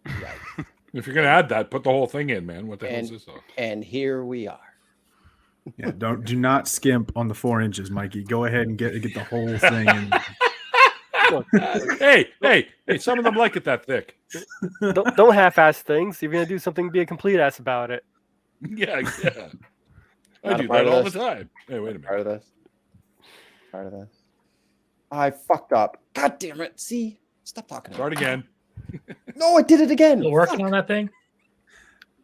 Right. If you're gonna add that, put the whole thing in, man. What the hell is this? And here we are. Yeah, do not skimp on the 4 inches, Mikey. Go ahead and get the whole thing in. Hey! Some of them like it that thick. Don't half-ass things. If you're gonna do something, be a complete ass about it. Yeah. I Not do a part that of all this. the time. Hey, wait a minute. Part of this. I fucked up. God damn it. See? Stop talking. Start again. No, I did it again. Still working on that thing?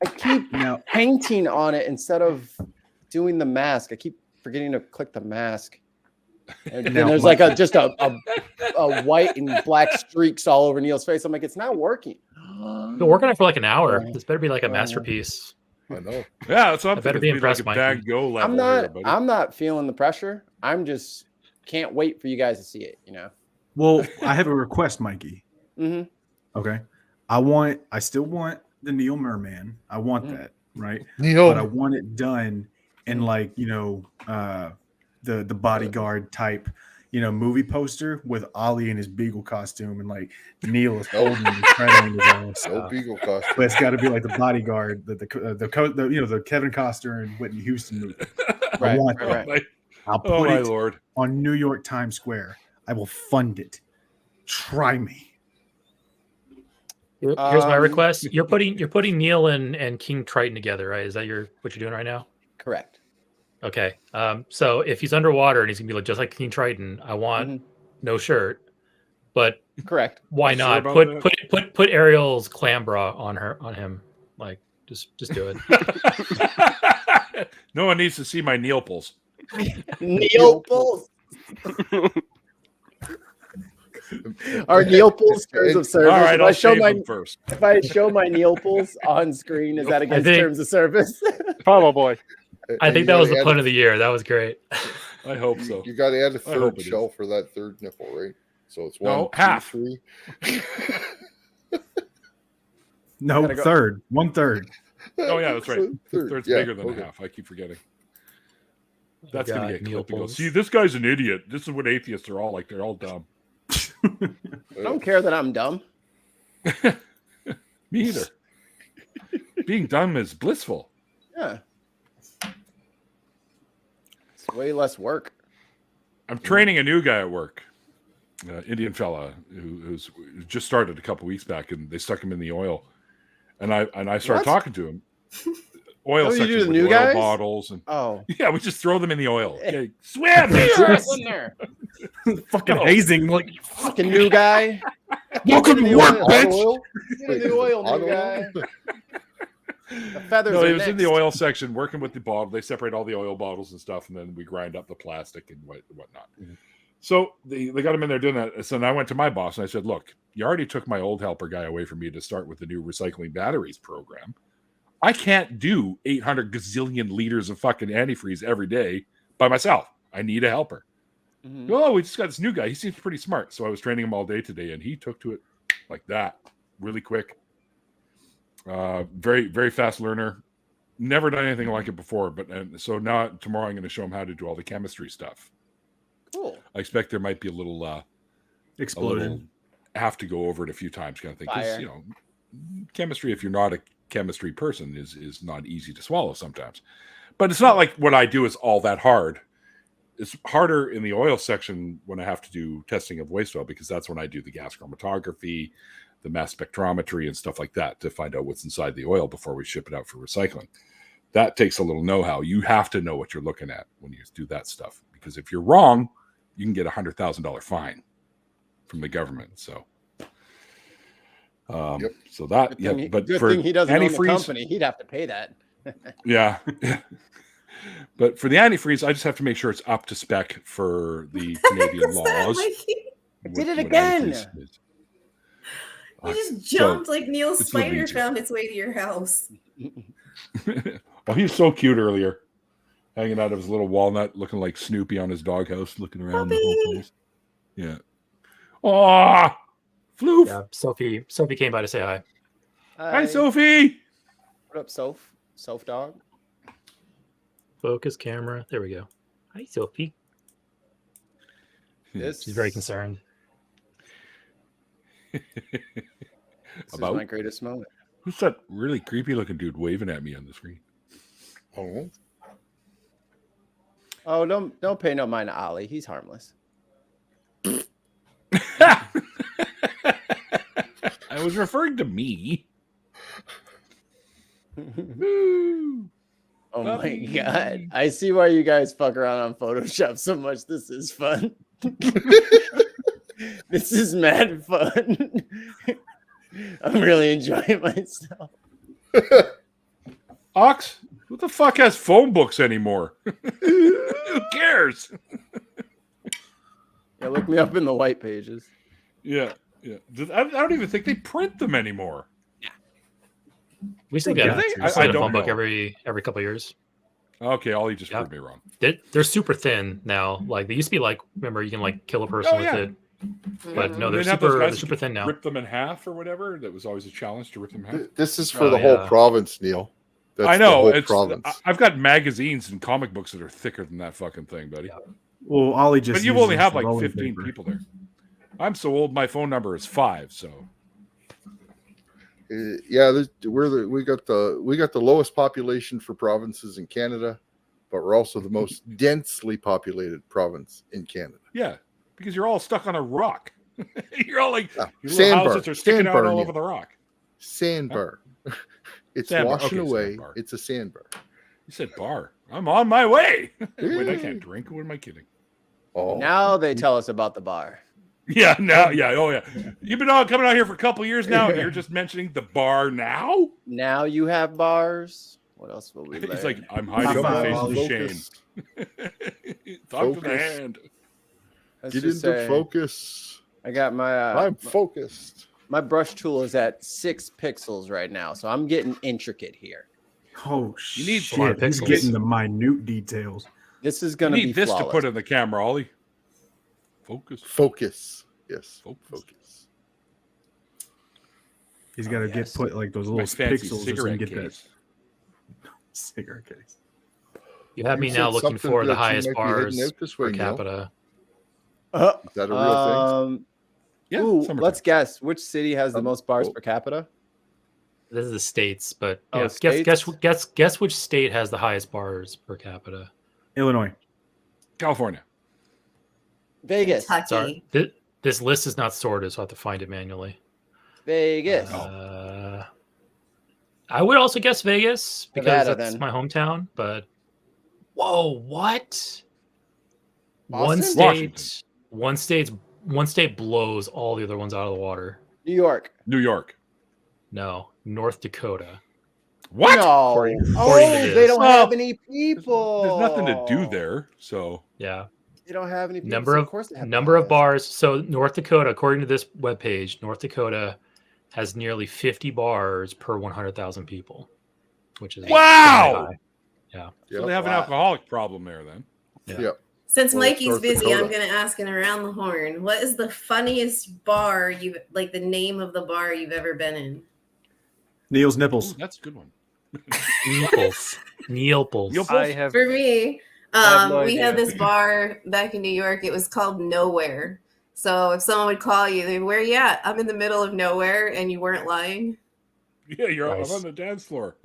I keep painting on it instead of doing the mask. I keep forgetting to click the mask. And then there's like just a white and black streaks all over Neil's face. I'm like, it's not working. Been working on it for like an hour. This better be like a masterpiece. I know. Yeah, that's what I'm better thinking. be impressed, like Mikey. go level I'm not. here, buddy. I'm not feeling the pressure. I'm just can't wait for you guys to see it. You know. Well, I have a request, Mikey. Mm-hmm. Okay. I still want the Neil Merman. I want that, right? Neil. But I want it done in like, the bodyguard type, movie poster with Ollie in his beagle costume and like Neil is holding and cradling his ass. No beagle costume. But it's got to be like the bodyguard, the Kevin Costner and Whitney Houston movie. Right, I want right, that. right. I'll Oh put my it lord! on New York Times Square. I will fund it. Try me. Here's my request. You're putting Neil and King Triton together, right? Is that what you're doing right now? Correct. Okay. So if he's underwater and he's gonna be like just like King Triton, I want no shirt. But Correct. why Sure not about put Ariel's clam bra on him? Like just do it. No one needs to see my Neil pulls. Neil pulls. Our Neil pulls terms of service. All right, I'll show shave them first. If I show my Neil pulls on screen, is that against terms of service? Promo boy. I think that was the pun of the year. That was great. I hope so. You got to add a I hope third it shell for that third nipple, right? So it's one, No, two, half. 3. No, Gotta go. third. 1/3. Oh yeah, that's right. Third. Third's Yeah, bigger than okay. half. I keep forgetting. That's God, gonna get Neil clipped and go. pulls. See, this guy's an idiot. This is what atheists are all like. They're all dumb. I don't care that I'm dumb. Me either. Being dumb is blissful. Yeah. It's way less work. I'm training a new guy at work, Indian fella who's just started a couple weeks back, and they stuck him in the oil, and I started What? talking to him. Oil Oh, you section do the with new oil guys? bottles and Oh. yeah, we just throw them in the oil. Okay, swim. Yes, in there. Fucking No. hazing. Like, Fucking new guy. welcome to New work, oil. bitch. Get a new oil, new guy. The feathers No, are he was in the next. oil section working with the bottle. They separate all the oil bottles and stuff, and then we grind up the plastic and whatnot. So they got him in there doing that. So then I went to my boss and I said, look, you already took my old helper guy away from me to start with the new recycling batteries program. I can't do 800 gazillion liters of fucking antifreeze every day by myself. I need a helper. Oh, we just got this new guy. He seems pretty smart. So I was training him all day today, and he took to it like that, really quick. Very, very fast learner. Never done anything like it before. So now tomorrow I'm going to show him how to do all the chemistry stuff. Cool. I expect there might be a little Explosion. have to go over it a few times kind of thing. Fire. Because, chemistry, if you're not a chemistry person, is not easy to swallow sometimes. But it's not like what I do is all that hard. It's harder in the oil section when I have to do testing of waste oil, because that's when I do the gas chromatography, the mass spectrometry and stuff like that to find out what's inside the oil before we ship it out for recycling. That takes a little know-how. You have to know what you're looking at when you do that stuff, because if you're wrong, you can get $100,000 fine from the government. So, so that, but good for thing he doesn't own the antifreeze, company. He'd have to pay that. yeah. But for the antifreeze, I just have to make sure it's up to spec for the Canadian laws. I did it again. You just jumped like Neil's spider found its way to your house. Oh, he was so cute earlier, hanging out of his little walnut, looking like Snoopy on his doghouse, looking around the whole place. Yeah. Oh, Floof. Yeah, Sophie came by to say hi. Hi, Sophie. What up, Soph? Soph dog. Focus camera. There we go. Hi, Sophie. She's very concerned. This is my greatest moment. Who's that really creepy looking dude waving at me on the screen? Oh, don't pay no mind to Ollie. He's harmless. I was referring to me. Oh my god. I see why you guys fuck around on Photoshop so much. This is fun. This is mad fun. I'm really enjoying myself. Ox, who the fuck has phone books anymore? Who cares? Yeah, look me up in the white pages. Yeah. I don't even think they print them anymore. We still get I a don't phone book know. every couple of years. Okay, Ollie just proved me wrong. They're super thin now. Like they used to be like, remember you can like kill a person with it. But no, they're super thin now. Rip them in half or whatever. That was always a challenge to rip them in half. This is for the whole province, Neil. That's I know. the whole province. I've got magazines and comic books that are thicker than that fucking thing, buddy. Yeah. Well, Ollie just. But you only have like rolling 15 paper. people there. I'm so old. My phone number is 5. So. Yeah, we got the lowest population for provinces in Canada, but we're also the most densely populated province in Canada. Yeah, because you're all stuck on a rock. You're all like your little sandbar. houses are sticking out Sandbar, all Neil. over the rock. Sandbar. It's Sandbar. washing Okay, away. sandbar. It's a sandbar. You said bar. I'm on my way. Wait, I can't drink. What am I kidding? Oh, Now they tell us about the bar. Yeah, now, yeah, oh yeah. You've been coming out here for a couple years now, and you're just mentioning the bar now? Now you have bars. What else will we learn? He's like, I'm hiding my face of focus. shame. Talk to the Focus. hand. Let's Get just into say, focus. I got my I'm focused. my brush tool is at 6 pixels right now, so I'm getting intricate here. Oh You need shit! a lot of He's pixels. getting the minute details. This is You gonna be need this flawless. to put in the camera, Ollie. Focus. Focus. Yes. Focus. He's got to yes. put like those My little fancy pixels just to cigarette get that case. cigarette case. You have me You now said looking something for the that you highest might be heading bars out this way, per Neil. capita. Is that a real thing? Yeah, Ooh, summertime. let's guess which city has the most bars per capita. This is the states, but Oh, yeah, states? guess which state has the highest bars per capita. Illinois. California. Vegas. Kentucky. Sorry, this list is not sorted, so I have to find it manually. Vegas. I would also guess Vegas because Nevada, that's then. my hometown. But whoa, what? Boston? One state blows all the other ones out of the water. New York. New York. No, North Dakota. What? No. According to They this. don't Well, have any people. There's nothing to do there. So Yeah, They don't have any people. number so of course they have number of bars. bars. So North Dakota, according to this webpage, North Dakota has nearly 50 bars per 100,000 people, which is Wow! extremely high. so they have an alcoholic problem there then. Yeah. Yep. Since Well, Mikey's North busy, Dakota. I'm gonna ask an around the horn. What is the funniest bar you like? The name of the bar you've ever been in? Neil's Ooh, nipples. that's a good one. Neoples. Neoples? I have For me, have no we had idea. this bar back in New York. It was called Nowhere. So if someone would call you, they'd, "Where you at?" "I'm in the middle of nowhere," and you weren't lying. Yeah, Nice. I'm on the dance floor.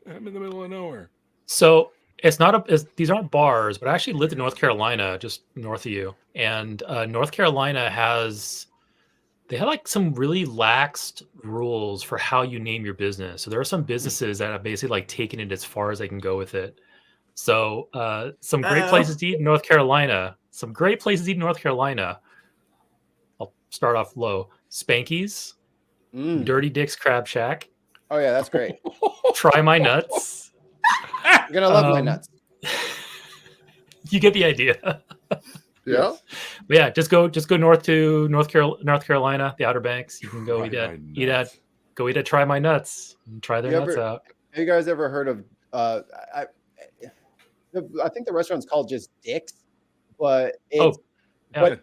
I'm in the middle of nowhere. So it's not these aren't bars, but I actually lived in North Carolina, just north of you. And North Carolina they have like some really laxed rules for how you name your business. So there are some businesses that have basically like taken it as far as they can go with it. So some great places to eat in North Carolina. I'll start off low. Spanky's, Dirty Dick's Crab Shack. Oh yeah, that's great. Try My Nuts. You're gonna love my nuts. You get the idea. Yeah. But yeah, just go north to North Carolina, the Outer Banks. You can go eat at Try My Nuts and try their nuts out. Have you guys ever heard of I think the restaurant's called just Dick's, but it's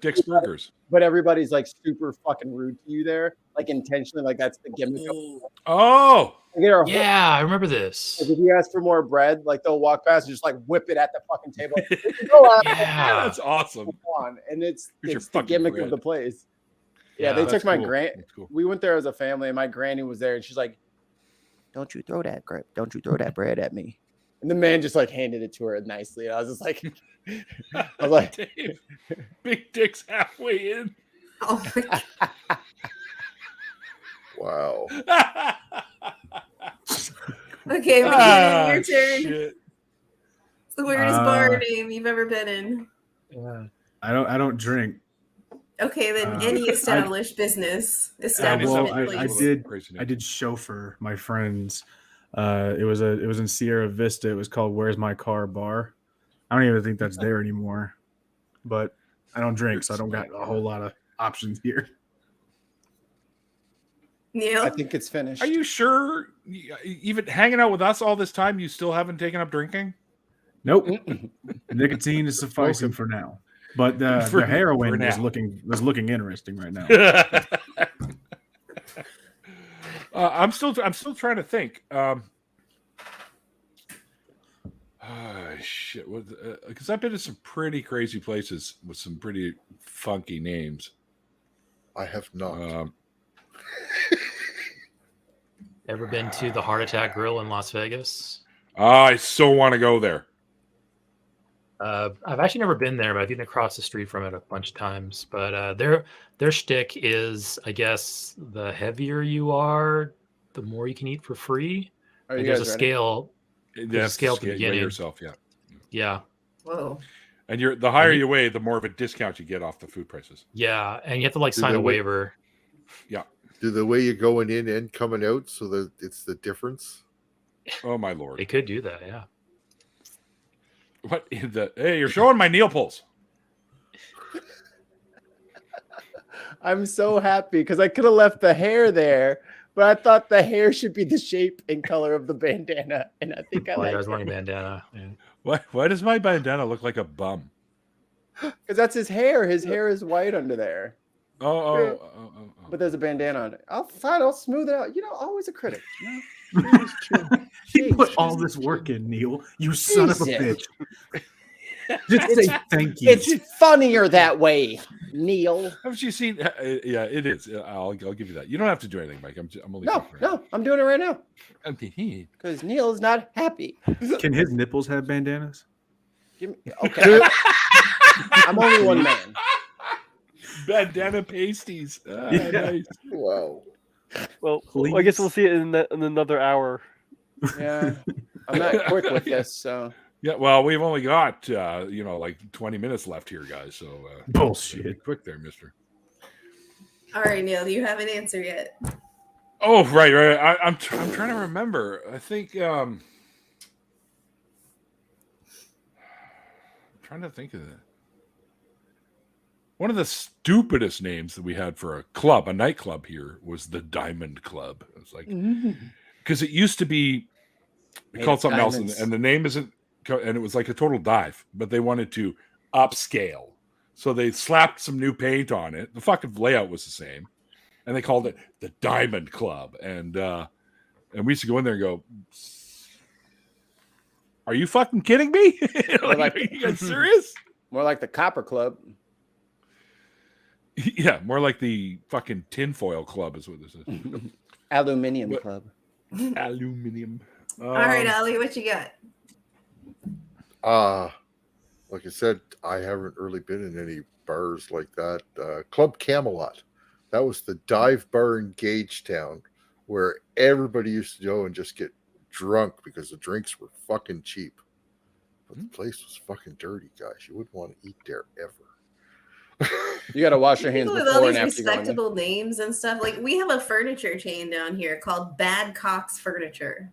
Dick's Burgers. But everybody's like super fucking rude to you there, like intentionally, like that's the gimmick. Yeah, I remember this. Like if you ask for more bread, like they'll walk past and just like whip it at the fucking table. Yeah, that's awesome. And it's the gimmick of the place. Yeah, they took my granny. Cool. We went there as a family, and my granny was there, and she's like, "Don't you throw that bread at me." And the man just like handed it to her nicely. And I was just like, Dave, Big Dick's halfway in. Oh my God. Wow. Okay, McKinnon, your turn. Shit. It's the weirdest bar name you've ever been in. Yeah. I don't drink. Okay, then any established business. Establishment, please. I did chauffeur my friends. It was in Sierra Vista. It was called Where's My Car Bar. I don't even think that's there anymore. But I don't drink, so I don't got a whole lot of options here. Neil? I think it's finished. Are you sure? Even hanging out with us all this time, you still haven't taken up drinking? Nope. Nicotine is sufficing for now. But the heroin is looking interesting right now. I'm still trying to think. Shit, because I've been to some pretty crazy places with some pretty funky names. I have not. Ever been to the Heart Attack Grill in Las Vegas? I so want to go there. I've actually never been there, but I've been across the street from it a bunch of times. But their shtick is, I guess, the heavier you are, the more you can eat for free. There's a scale. There's a scale at the beginning. Yourself, yeah. Yeah. Whoa. And the higher you weigh, the more of a discount you get off the food prices. Yeah, and you have to sign a waiver. Yeah. Do the way you're going in and coming out, so that it's the difference? Oh my lord! They could do that, yeah. What in the? Hey, you're showing my Neil pulse. I'm so happy because I could have left the hair there, but I thought the hair should be the shape and color of the bandana, and I think I like. I was wearing bandana. Yeah. Why does my bandana look like a bum? Because that's his hair. His hair is white under there. Oh. But there's a bandana on it. I'll smooth it out. Always a critic. You put all this work in, Neil. You son of a bitch. Just say thank you. It's funnier that way, Neil. Haven't you seen? Yeah, it is. I'll give you that. You don't have to do anything, Mike. I'm only no. I'm doing it right now. Because Neil is not happy. Can his nipples have bandanas? Okay. I'm only one man. Bandana pasties. Nice. Wow. Well, I guess we'll see it in another hour. Yeah, I'm not quick with this, so. Yeah, well, we've only got like 20 minutes left here, guys. So bullshit. Quick there, mister. All right, Neil, do you have an answer yet? Oh, right. I'm trying to remember. I think I'm trying to think of that. One of the stupidest names that we had for a nightclub here was the Diamond Club. It's like because it used to be called something else, and the name isn't. And it was like a total dive, but they wanted to upscale. So they slapped some new paint on it. The fucking layout was the same. And they called it the Diamond Club. And we used to go in there and go, are you fucking kidding me? Are you guys serious? More like the Copper Club. Yeah, more like the fucking tinfoil club is what this is. Aluminium Club. Aluminium. All right, Ali, what you got? Like I said, I haven't really been in any bars like that. Club Camelot That was the dive bar in Gagetown, where everybody used to go and just get drunk because the drinks were fucking cheap. But the place was fucking dirty, guys. You wouldn't want to eat there ever. You got to wash your hands People with before all and these after going there. respectable names and stuff. Like we have a furniture chain down here called Bad Cox Furniture.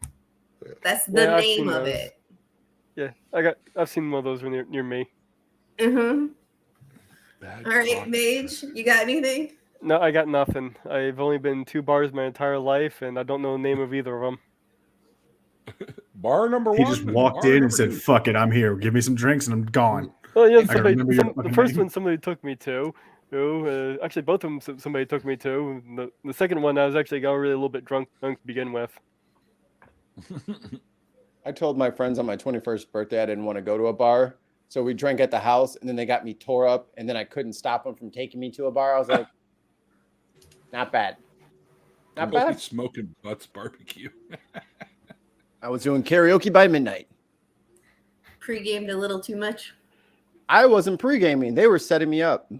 That's the I've name seen of those. it. Yeah, I've seen one of those near me. Mm-hmm. Bad All right, cock. Mage, you got anything? No, I got nothing. I've only been 2 bars my entire life, and I don't know the name of either of them. Bar number He one. just walked bar in and number said, two. "Fuck it, I'm here. Give me some drinks and I'm gone." Well, yeah, I gotta remember your the fucking first name. one somebody took me to. Actually, both of them somebody took me to. The second one, I was actually got really a little bit drunk to begin with. I told my friends on my 21st birthday I didn't want to go to a bar. So we drank at the house, and then they got me tore up, and then I couldn't stop them from taking me to a bar. I was like, not bad. Not Holy bad. Smoking Butts barbecue. I was doing karaoke by midnight. Pre-gamed a little too much. I wasn't pre-gaming. They were setting me up.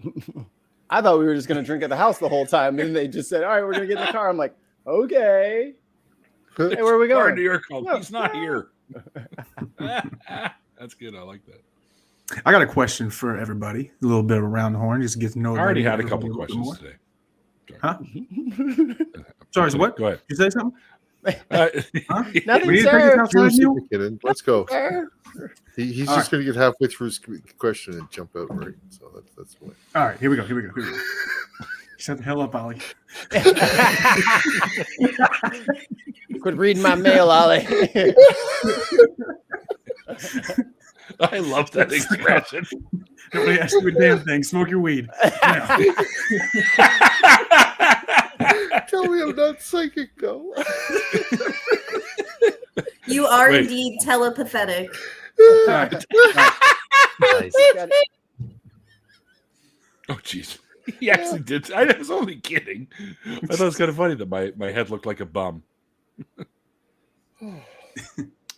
I thought we were just going to drink at the house the whole time. And they just said, all right, we're going to get in the car. I'm like, okay. Hey, where are we Bar going? New York called. No, He's not no. here. That's good. I like that. I got a question for everybody. A little bit of around the horn, just to get to know. I already had a everybody couple little bit questions more. today. Huh? Sorry, so what? Go ahead. You say something? Huh? Nothing, We need to sir. take this outside, Neil? Let's go. Sir. He's All just going to get halfway through his question and jump out, right? So that's the way. All right, here we go. Shut the hell up, Ollie. Quit reading my mail, Ollie. I love that expression. Nobody asked you a damn thing. Smoke your weed. Yeah. Tell me I'm not psychic, though. You are Wait. indeed telepathetic. All right. Nice. Oh, jeez. He actually did. I was only kidding. I thought it was kind of funny that my head looked like a bum.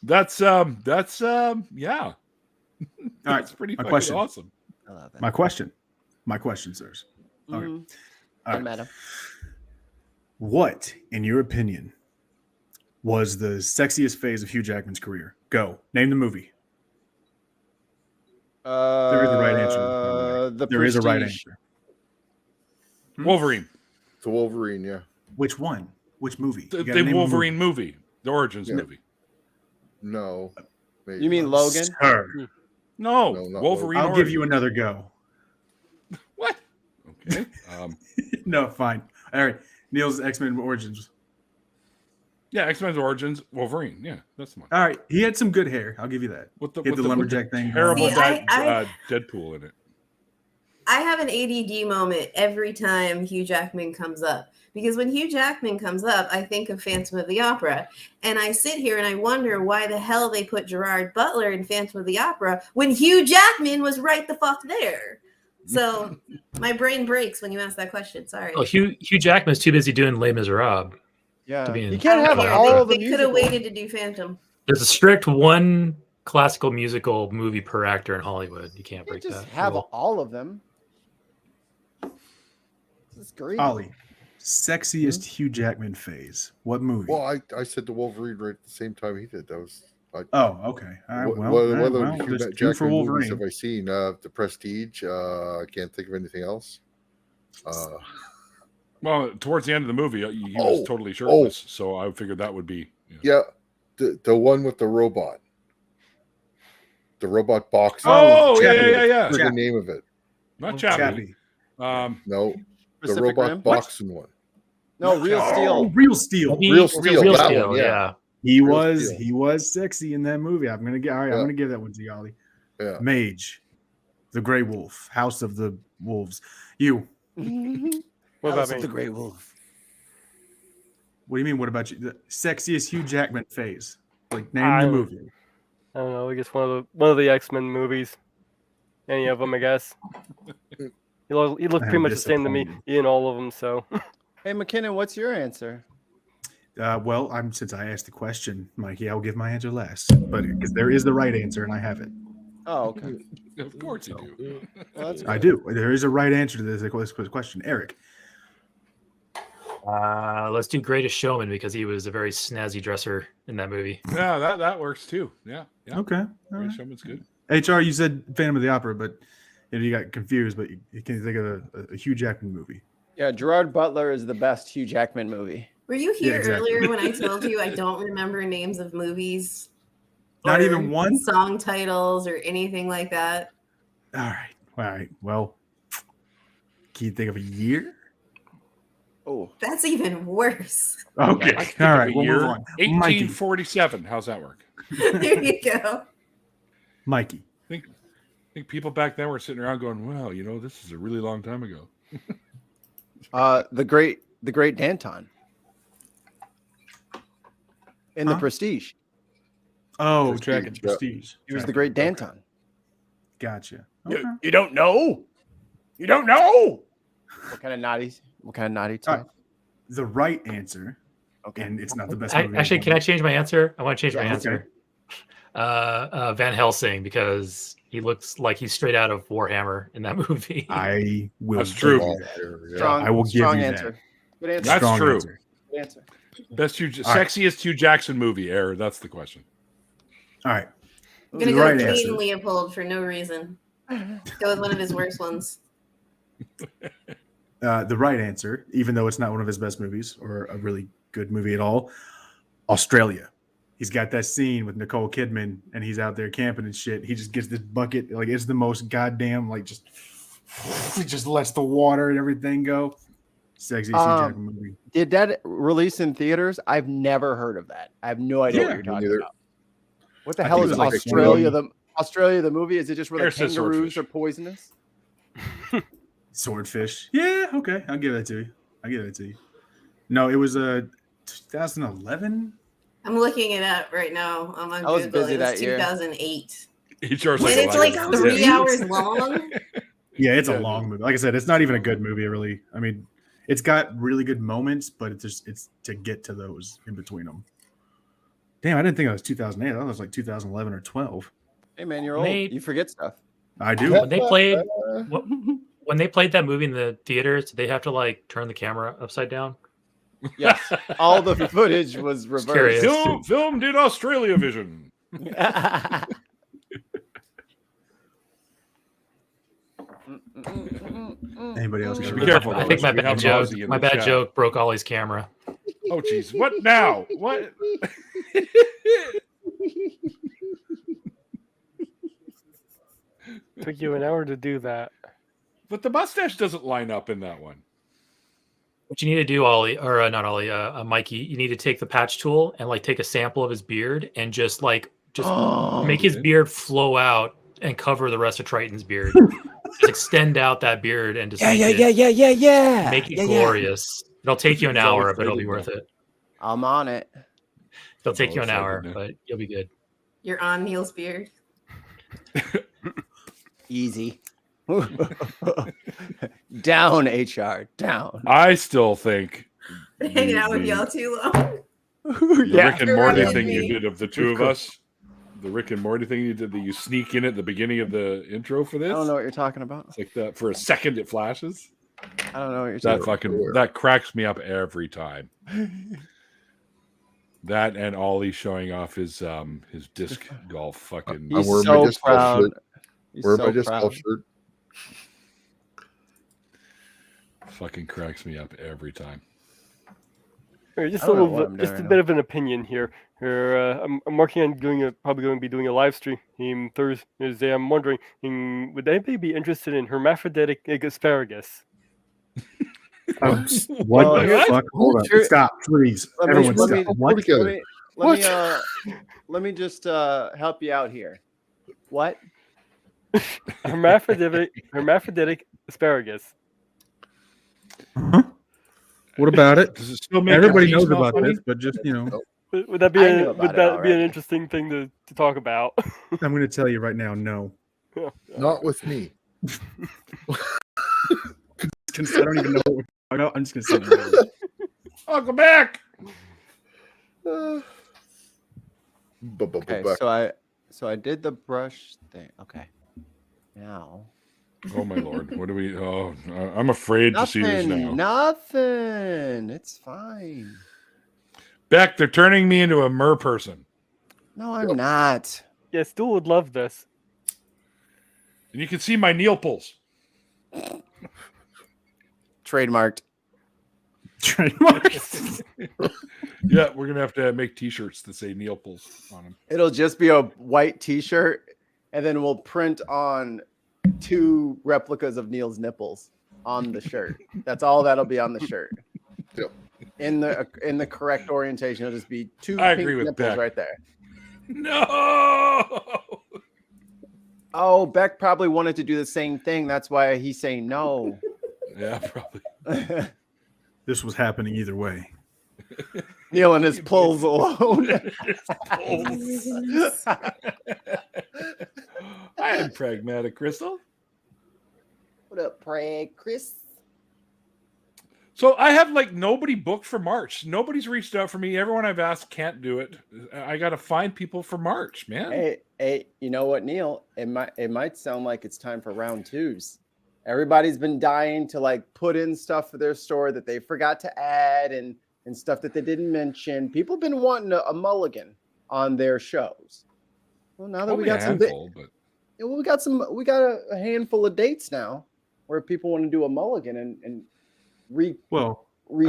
That's yeah. All right. That's pretty My fucking question. awesome. I love it. My question, sirs. Okay. Mhm. All right. Madam. What, in your opinion, was the sexiest phase of Hugh Jackman's career? Go. Name the movie. There is a right answer. by the way. There is a right Prestige. answer. Wolverine. The Wolverine, yeah. Which one? Which movie? The You gotta name a Wolverine movie. The Origins Yeah. movie. No. Maybe You mean not. Logan? Sir, No, No, not Wolverine. I'll give you Origins. another go. What? Okay. No, fine. All right. Neil's X-Men Origins. Yeah, X-Men's Origins, Wolverine. Yeah, that's the one. All right. He had some good hair. I'll give you that. With the, He had the lumberjack thing. terrible See, I- Deadpool in it. I have an ADD moment every time Hugh Jackman comes up. Because when Hugh Jackman comes up, I think of Phantom of the Opera. And I sit here and I wonder why the hell they put Gerard Butler in Phantom of the Opera when Hugh Jackman was right the fuck there. So my brain breaks when you ask that question. Sorry. Oh, Hugh Jackman's too busy doing Les Miserables. Yeah. To be in- You can't have I don't care. all of the They could have musicals. waited to do Phantom. There's a strict one classical musical movie per actor in Hollywood. You can't You break can't just that. have rule. all of them. This is great. Ollie, sexiest Hugh Jackman phase. What movie? Well, I said the Wolverine right at the same time he did. That was Oh, okay. All right. what, Well, what all right, other well, Hugh there's two Jackman for movies Wolverine. have I seen? The Prestige. I can't think of anything else. Well, towards the end of the movie, he Oh, was totally shirtless, so I figured that would be. Yeah, the one with the robot. The robot box. Oh, yeah, Chappie. yeah. What's the name of it? Not Chappie. Chappie. No, the Pacific robot Rim? boxing one. No, Real Oh, Steel. Real Steel. Real Steel, Real that Steel, one, yeah. yeah. He Real was Steel. he was sexy in that movie. I'm gonna get all right. I'm Yeah. gonna give that one to you, Ollie. Yeah. Mage, the Grey Wolf, House of the Wolves. You. What about me? The Great Wolf. What do you mean? What about you? The sexiest Hugh Jackman phase. Like name I- the movie. I don't know. I guess one of the X-Men movies. Any of them, I guess. He looked I am pretty much the same to me disappointed. in all of them. So Hey, McKinnon, what's your answer? Well, since I asked the question, Mikey, I'll give my answer last. But because there is the right answer and I have it. Oh, okay. Of course you do. Well, that's I do. There is a right answer to this question. Eric, Let's do Greatest Showman because he was a very snazzy dresser in that movie. Yeah, that works too. Yeah. Okay. Great Showman's good. HR, you said Phantom of the Opera, but you got confused. But you can think of a Hugh Jackman movie. Yeah, Gerard Butler is the best Hugh Jackman movie. Were you here exactly. earlier when I told you I don't remember names of movies? Not even one song titles or anything like that. All right. Well, can you think of a year? Oh, that's even worse. Okay. All right. We'll move on. 1847. How's that work? There you go. Mikey. I think people back then were sitting around going, "Well, this is a really long time ago." The great Danton in The Prestige. Oh, Dragon Prestige. He was the great Danton. Okay. Gotcha. Okay. You don't know? You don't know? What kind of naughty talk? Right. The right answer. Okay. And it's not the best movie. Actually, can I change my answer? I want to change my answer. Van Helsing, because he looks like he's straight out of Warhammer in that movie. I will. That's true. I will give you answer. that. Good answer. That's strong true. Answer. Good answer. Sexiest Hugh Jackson movie ever. That's the question. All right. I'm gonna go King Leopold for no reason. Go with one of his worst ones. The right answer, even though it's not one of his best movies or a really good movie at all, Australia. He's got that scene with Nicole Kidman, and he's out there camping and shit. He just gets this bucket, like it's the most goddamn, like he just lets the water and everything go. Sexy movie. Did that release in theaters? I've never heard of that. I have no idea what you're talking about. What the hell is Australia? Australia, the movie? Is it just where the kangaroos are poisonous? Swordfish. Yeah, okay. I'll give that to you. No, it was 2011. I'm looking it up right now. I was busy that year. 2008. And it's like 3 hours long. Yeah, it's a long movie. Like I said, it's not even a good movie, really. I mean, it's got really good moments, but it's to get to those in between them. Damn, I didn't think it was 2008. I thought it was like 2011 or 12. Hey man, you're old. You forget stuff. I do. When they played that movie in the theaters, did they have to like turn the camera upside down? Yes. All the footage was reversed. Filmed in Australia Vision. Anybody else? Be careful. I think my bad joke broke Ollie's camera. Oh, geez. What now? What? Took you an hour to do that. But the mustache doesn't line up in that one. What you need to do, Ollie, or not Ollie, Mikey, you need to take the patch tool and like take a sample of his beard and just make his beard flow out and cover the rest of Triton's beard. Just extend out that beard and just make it glorious. It'll take you an hour, but it'll be worth it. I'm on it. It'll take you an hour, but you'll be good. You're on Neil's beard. Easy. Down, HR. Down. I still think hanging out with y'all too long. The Rick and Morty thing you did of the two of us. The Rick and Morty thing you did that you sneak in at the beginning of the intro for this. I don't know what you're talking about. It's like that for a second it flashes. I don't know what you're talking about. That cracks me up every time. That and Ollie showing off his disc golf fucking. He's so proud. Where am I just golf shirt? Fucking cracks me up every time. Just a bit of an opinion here. I'm working on probably going to be doing a live stream Thursday. I'm wondering, would anybody be interested in hermaphroditic asparagus? What the fuck? Hold on. Stop, please. Everyone stop. Let me just help you out here. What? hermaphroditic asparagus. Uh-huh. What about it? Does it still make everybody knows about this, but just would that be an interesting thing to talk about? I'm going to tell you right now, no. Not with me. I don't even know what we're talking about. I'm just going to say no. Welcome back. Okay, so I did the brush thing. Okay. Now Oh my lord! What do we? Oh, I'm afraid to see this now. Nothing. It's fine. Beck, they're turning me into a mer person. No, I'm not. Yeah, Stu would love this. And you can see my Neil pulls. Trademarked. Yeah, we're gonna have to make T-shirts that say Neil pulls on them. It'll just be a white T-shirt, and then we'll print on 2 replicas of Neil's nipples on the shirt. That's all that'll be on the shirt. Yep. In the correct orientation, it'll just be 2 I pink agree with nipples Beck. right there. No. Oh, Beck probably wanted to do the same thing. That's why he's saying no. Yeah, probably. This was happening either way. Neil and his pulls alone. I am pragmatic, Crystal. What up, Prag, Chris? So I have like nobody booked for March. Nobody's reached out for me. Everyone I've asked can't do it. I got to find people for March, man. Hey, you know what, Neil? It might sound like it's time for round 2s. Everybody's been dying to like put in stuff for their store that they forgot to add and stuff that they didn't mention. People have been wanting a mulligan on their shows. Well, now that Only we got a handful, but we got a handful of dates now where people want to do a mulligan and I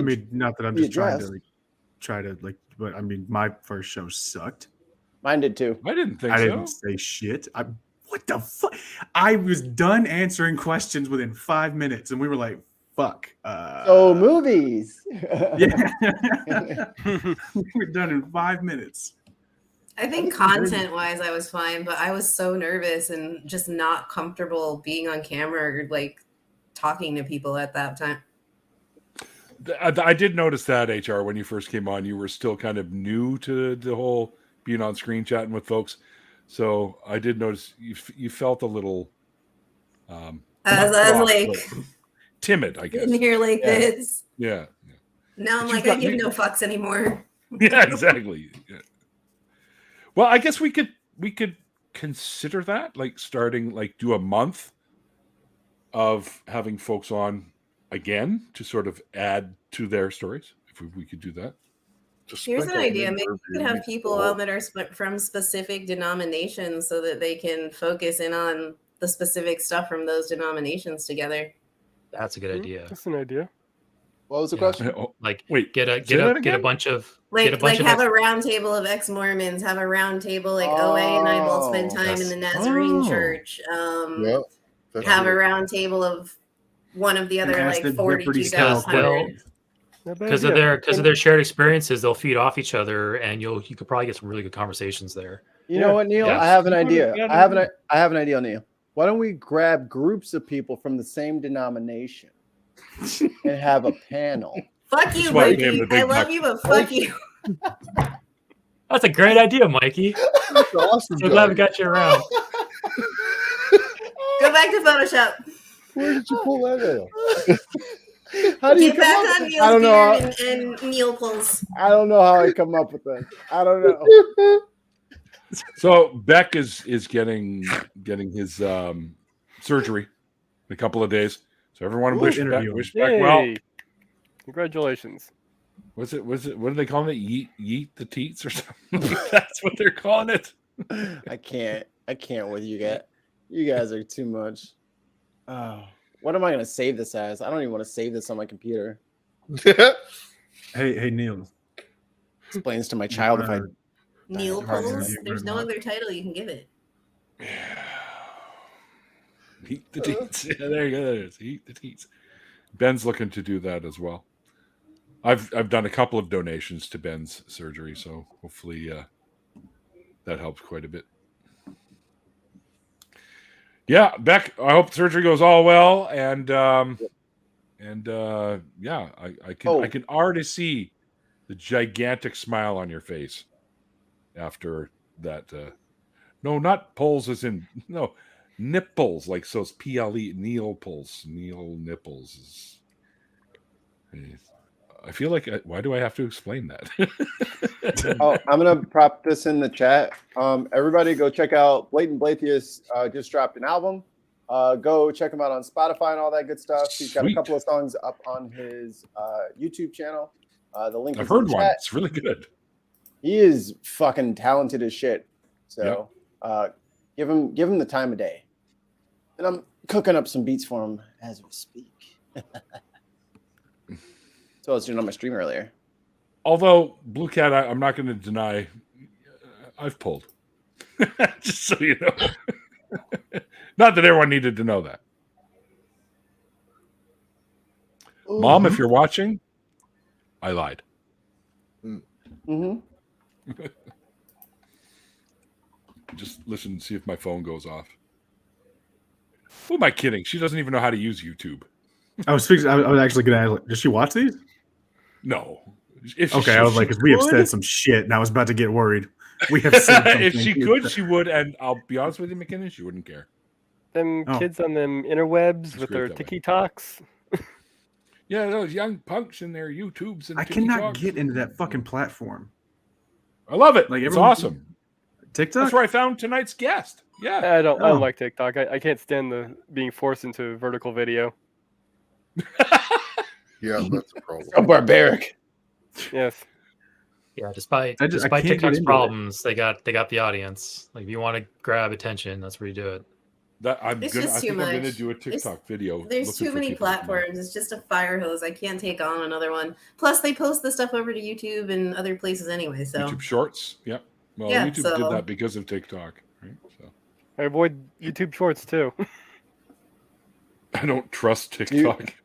mean, not that I'm just readdress. But I mean, my first show sucked. Mine did too. I didn't think I so. didn't say shit. What the fuck? I was done answering questions within 5 minutes, and we were like, "Fuck." So movies. Yeah, we're done in 5 minutes. I think content-wise, I was fine, but I was so nervous and just not comfortable being on camera or like talking to people at that time. I did notice that, HR, when you first came on, you were still kind of new to the whole being on screen chatting with folks. So I did notice you felt a little I was like timid, I guess. in here like this. Yeah. Now I'm like, I give no fucks anymore. Yeah, exactly. Yeah. Well, I guess we could consider that, like starting like do a month of having folks on again to sort of add to their stories. If we could do that. Here's an idea. Maybe we could have people on that are from specific denominations so that they can focus in on the specific stuff from those denominations together. That's a good idea. That's an idea. What was the question? Like, wait, get a bunch of have a round table of ex-Mormons, have a round table like OA and I both spend time in the Nazarene church. Have a round table of one of the other like 42,000. Because of their shared experiences, they'll feed off each other, and you could probably get some really good conversations there. You know what, Neil? Yes. I have an idea. I have an idea, Neil. Why don't we grab groups of people from the same denomination and have a panel? Fuck you, Mikey. I love you, but fuck you. That's a great idea, Mikey. That's awesome. So glad we got you around. Go back to Photoshop. Where did you pull that out? How do you Get back on Neil's beard and Neil pulls. I don't know how I come up with that. I don't know. So Beck is getting his surgery in a couple of days. So everyone wish Beck well. Congratulations. Was it? What do they call it? Yeet the teats or something? That's what they're calling it. I can't with you guys. You guys are too much. Oh, what am I gonna save this as? I don't even want to save this on my computer. Hey, Neil. Explains to my child if I. Neil pulls. There's no other title you can give it. Eat the teats. Yeah, there you go. There it is. Eat the teats. Ben's looking to do that as well. I've done a couple of donations to Ben's surgery, so hopefully that helps quite a bit. Yeah, Beck, I hope the surgery goes all well, and I can already see the gigantic smile on your face after that. No, not pulls as in nipples, like so it's PLE, Neil pulls, Neil nipples. I feel like why do I have to explain that? Oh, I'm gonna prop this in the chat. Everybody go check out Blatant Blatheist just dropped an album. Go check him out on Spotify and all that good stuff. He's got a Sweet. couple of songs up on his YouTube channel. The link I've is in heard the one. chat. It's really good. He is fucking talented as shit. So give him the time of day. And I'm cooking up some beats for him as we speak. So I was doing on my stream earlier. Although Blue Cat, I'm not going to deny, I've pulled. Just so you know. Not that everyone needed to know that. Mom, if you're watching, I lied. Mm-hmm. Just listen and see if my phone goes off. Who am I kidding? She doesn't even know how to use YouTube. I was actually gonna. Does she watch these? No. Okay, I was like, because we have said some shit, and I was about to get worried. We have said if she could, she would, and I'll be honest with you, McKinnon, she wouldn't care. Them kids on them interwebs with their TikToks. Yeah, those young punks in their YouTubes and I cannot get into that fucking platform. I love it. Like it's awesome. TikTok. That's where I found tonight's guest. Yeah, I don't like TikTok. I can't stand the being forced into vertical video. Yeah, that's a problem. So barbaric. Yes. Yeah, despite can't get TikTok's into problems, they got the audience. Like if you want to grab attention, that's where you do it. I'm It's gonna. just I too think I'm gonna much. do a TikTok video. There's looking too for many people to do it. platforms. It's just a fire hose. I can't take on another one. Plus, they post the stuff over to YouTube and other places anyway. So YouTube Shorts. Yep. Well, Yeah, YouTube did so- that because of TikTok, right? So I avoid YouTube Shorts too. I don't trust TikTok.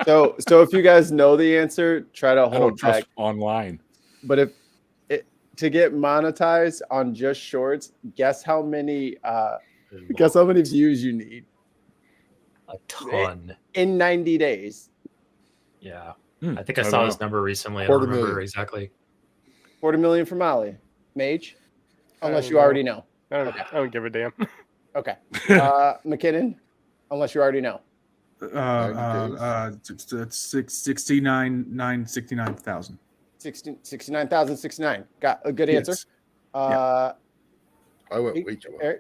So if you guys know the answer, try to I don't hold trust back. online. But to get monetized on just shorts, guess how many views you need A ton. in 90 days? Yeah. Hmm, I think I I saw don't this know. number recently. I don't remember 250,000. exactly. 40 million from Ali. Mage? Unless I you don't already know. I don't give a damn. Okay. McKinnon? Unless you already know. 69,969,000. 69,069. Got a good answer. Yes. I went way too high.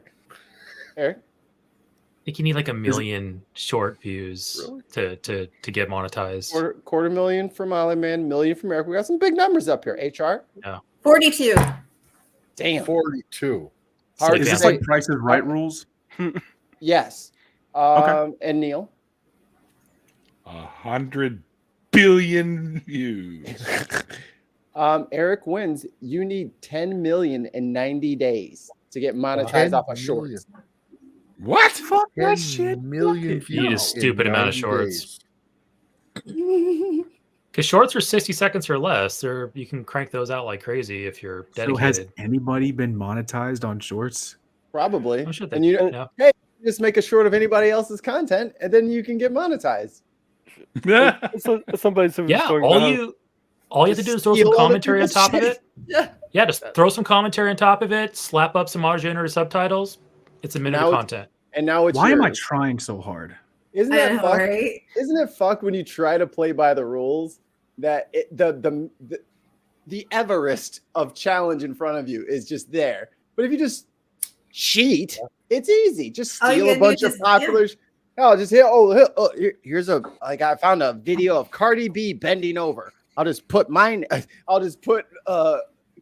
Eric? I think you need like 1 million short views Really? to get monetized. Quarter million from Ali, man. Million from Eric. We got some big numbers up here. HR? 42. Damn. 42. Hard Is to this say. like Price is Right rules? Yes. Okay. And Neil? 100 billion views. Eric wins. You need 10 million in 90 days to get monetized off of shorts. What? Fuck that 10 shit. million Fuck it. You need a views stupid in amount of 90 shorts. days. Because shorts are 60 seconds or less. You can crank those out like crazy if you're So dedicated. has anybody been monetized on shorts? Probably. Oh, shit, And you yeah. just make a short of anybody else's content, and then you can get monetized. Somebody's Yeah, showing all how- you have to do is throw Steal some other commentary on people's top of shit. it. Yeah, just throw some commentary on top of it, slap up some audio-generated subtitles. It's a minute Now of it's- content. And now it's Why am I yours. trying so hard? Isn't I that know, fucked? right? Isn't it fucked when you try to play by the rules that the Everest of challenge in front of you is just there? But if you just cheat, it's easy. Just All you steal a gotta do bunch is of popular. Oh, just hit. Here's I found a video of Cardi B bending over. I'll just put mine. I'll just put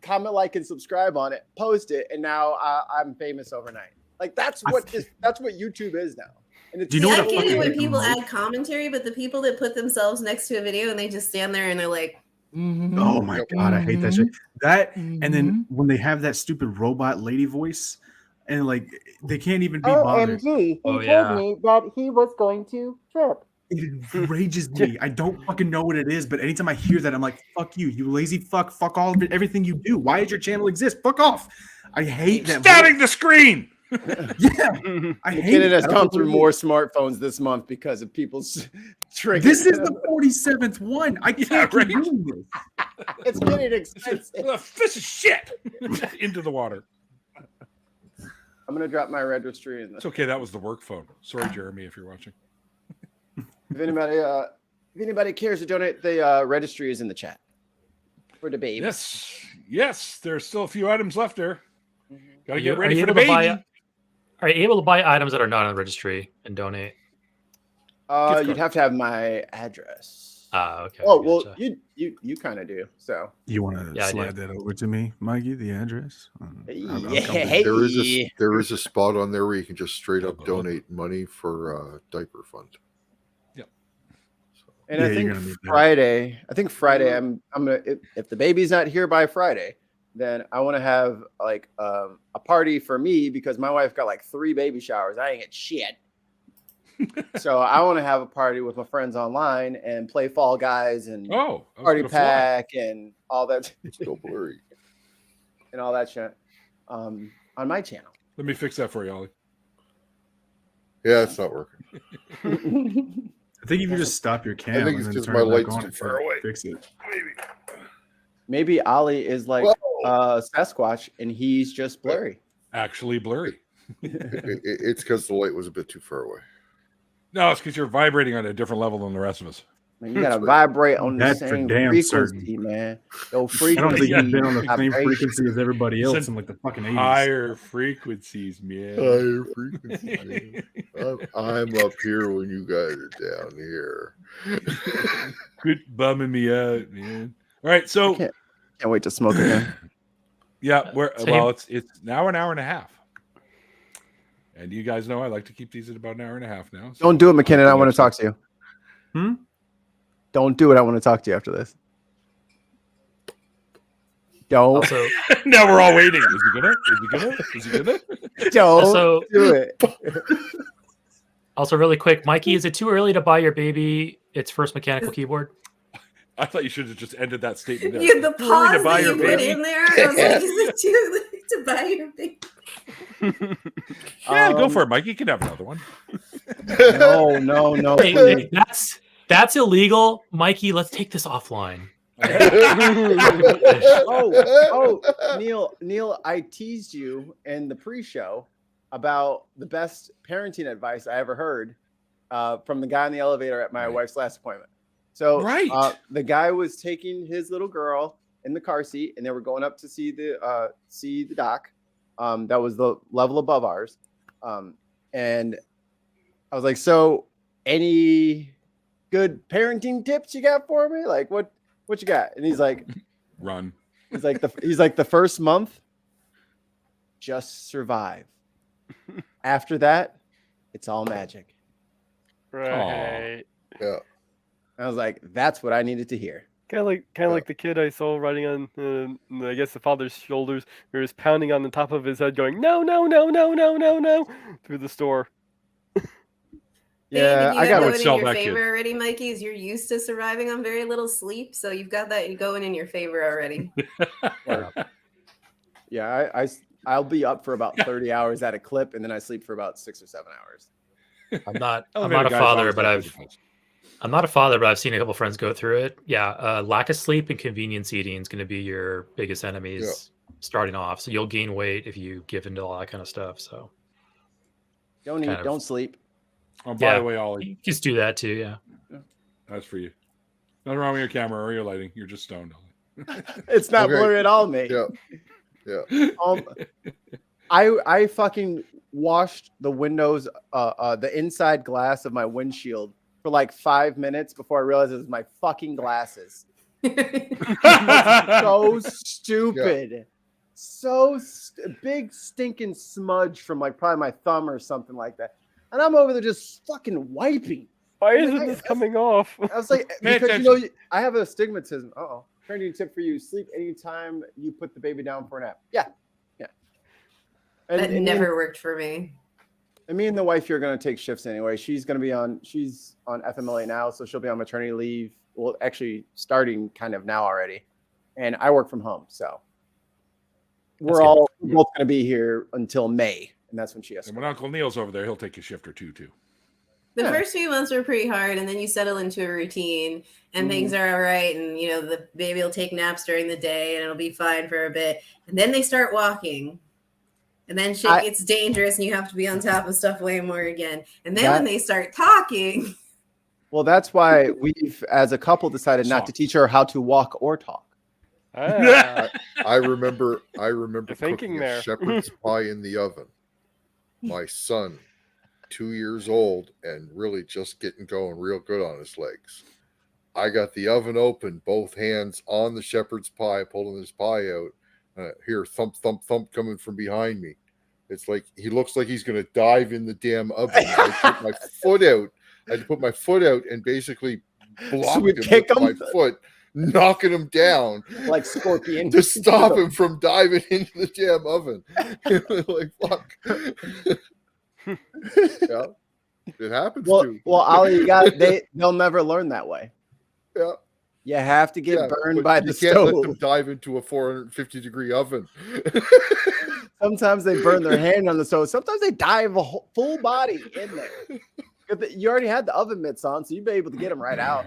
comment, like, and subscribe on it. Post it, and now I'm famous overnight. Like that's what YouTube is now. And it's Do you know I what the get fuck it I when hate people the most? add commentary, but the people that put themselves next to a video and they just stand there and they're like, Oh my god, I hate that shit. That and then when they have that stupid robot lady voice, and like they can't even be bothered. he Oh, yeah. me that he was going to trip. It enrages me. I don't fucking know what it is, but anytime I hear that, I'm like, "Fuck you, you lazy fuck! Fuck all of it, everything you do. Why does your channel exist? Fuck off!" I hate that. Stabbing the screen. Yeah, I hate McKinnon it. has I don't come know through what it more is. smartphones this month because of people's triggers. This is the 47th one. I can't right. keep doing this. It's getting expensive. This is shit. Into the water. I'm gonna drop my registry in It's this. okay. That was the work phone. Sorry, Jeremy, if you're watching. If anybody cares to donate, the registry is in the chat for the baby. Yes. There's still a few items left there. Got to Are get you ready for the able to baby. Are you able to buy items that are not on the registry and donate? You'd have to have my address. Okay. Oh well, gotcha. you kind of do. So You want to Yeah, I slide that over to me, Mikey? The address? yeah, There is a spot on there where you can just straight up donate money for diaper fund. And I think Friday. I'm gonna if the baby's not here by Friday, then I want to have like a party for me because my wife got like 3 baby showers. I ain't get shit. So I want to have a party with my friends online and play Fall Guys and Party Pack and all that. Still blurry. And all that shit on my channel. Let me fix that for you, Ollie. Yeah, it's not working. I think if you just stop your cam, I think it's and then because turn my it back light's on, too it far should away. fix it. Maybe Ollie is like Sasquatch and he's just blurry. Actually blurry. It's because the light was a bit too far away. No, it's because you're vibrating on a different level than the rest of us. Man, you gotta vibrate on the That's same for damn frequency, certain. man. Yo, I frequency. don't think you've been on the same vibration. frequency as everybody else in like the fucking 80s. Higher frequencies, man. Higher frequency. I'm up here when you guys are down here. Quit bumming me out, man. All right, so Can't wait to smoke again. yeah, it's now an hour and a half. And you guys know I like to keep these at about an hour and a half now. So Don't do it, McKinnon. I want to talk to you. Don't do it. I want to talk to you after this. Don't. Also, now we're all waiting. Is he gonna? Is he gonna? Is he gonna? Don't Also- do it. also, really quick, Mikey, is it too early to buy your baby its first mechanical keyboard? I thought you should have just ended that statement there. You the Too early pause to buy that your you put baby? in there. I was like, is it too late to buy your baby? Yeah, go for it, Mike. You can have another one. No. Hey, that's illegal, Mikey. Let's take this offline. Neil, I teased you in the pre-show about the best parenting advice I ever heard from the guy in the elevator at my wife's last appointment. So the guy was taking his little girl in the car seat, and they were going up to see the doc. That was the level above ours. And I was like, so any good parenting tips you got for me? Like what you got? And he's like, run. He's like the first month, just survive. After that, it's all magic. Right. Yeah. I was like, that's what I needed to hear. Kind of like the kid I saw riding on, I guess the father's shoulders, who was pounding on the top of his head, going no through the store. Yeah, I got would it sell in your that kid. favor already, Mikey. Is you're used to surviving on very little sleep, so you've got that going in your favor already. Yeah, I'll be up for about 30 hours at a clip, and then I sleep for about 6 or 7 hours. I'm not a Elevator guys father, always but got I've difference. I'm not a father, but I've seen a couple friends go through it. Yeah, lack of sleep and convenience eating is going to be your biggest enemies starting off. So you'll gain weight if you give into all that kind of stuff. So Don't eat, don't sleep. Oh, by the way, Ollie, you just do that too. Yeah, that's for you. Nothing wrong with your camera or your lighting. You're just stoned. Ollie. It's not blurry at all, mate. Yeah. I fucking washed the windows, the inside glass of my windshield for like 5 minutes before I realized it was my fucking glasses. So stupid. Yeah. Big stinking smudge from like probably my thumb or something like that. And I'm over there just fucking wiping. Why isn't this coming off? I was like, because I have a astigmatism. Parenting tip for you: sleep anytime you put the baby down for a nap. Yeah. That never worked for me. And me and the wife here are going to take shifts anyway. She's on FMLA now, so she'll be on maternity leave. Well, actually starting kind of now already. And I work from home, so we're both going to be here until May, and that's when she has. And when Uncle Neil's over there, he'll take a shift or two too. The first few months were pretty hard, and then you settle into a routine, and things are all right, and the baby will take naps during the day, and it'll be fine for a bit, and then they start walking. And then shit gets dangerous and you have to be on top of stuff way more again. And then when they start talking. Well, that's why we've, as a couple, decided not to teach her how to walk or talk. I remember thinking cooking there. a shepherd's pie in the oven. my son, 2 years old and really just getting going real good on his legs. I got the oven open, both hands on the shepherd's pie, pulling his pie out. Here, thump, thump, thump coming from behind me. It's like he looks like he's going to dive in the damn oven. I put my foot out. I had to put my foot out and basically block him with my foot, knocking him down like Scorpion to stop him from diving into the damn oven. Like, fuck. Yeah, it happens too. Well, Ali, they'll never learn that way. Yeah. You have to get burned by the stove. You can't let them dive into a 450-degree oven. Sometimes they burn their hand on the stove. Sometimes they dive a full body in there. You already had the oven mitts on, so you'd be able to get them right out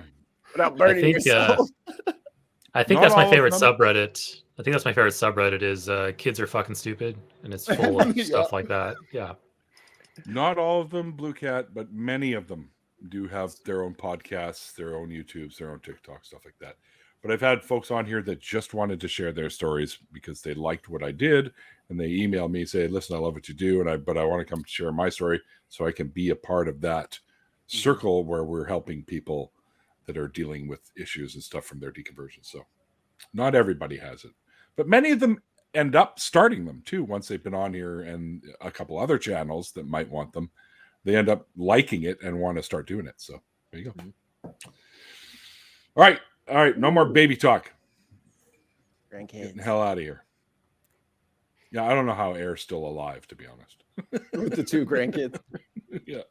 without burning yourself. I think that's my favorite subreddit. I think that's my favorite subreddit is kids are fucking stupid, and it's full of stuff like that. Yeah. Not all of them, Blue Cat, but many of them do have their own podcasts, their own YouTubes, their own TikTok, stuff like that. But I've had folks on here that just wanted to share their stories because they liked what I did, and they email me, say, listen, I love what you do, but I want to come share my story so I can be a part of that circle where we're helping people that are dealing with issues and stuff from their deconversion. So not everybody has it, but many of them end up starting them too. Once they've been on here and a couple other channels that might want them, they end up liking it and want to start doing it. So there you go. All right. No more baby talk. Grandkids. Getting the hell out of here. Yeah, I don't know how Air's still alive, to be honest. With the 2 grandkids. Yeah.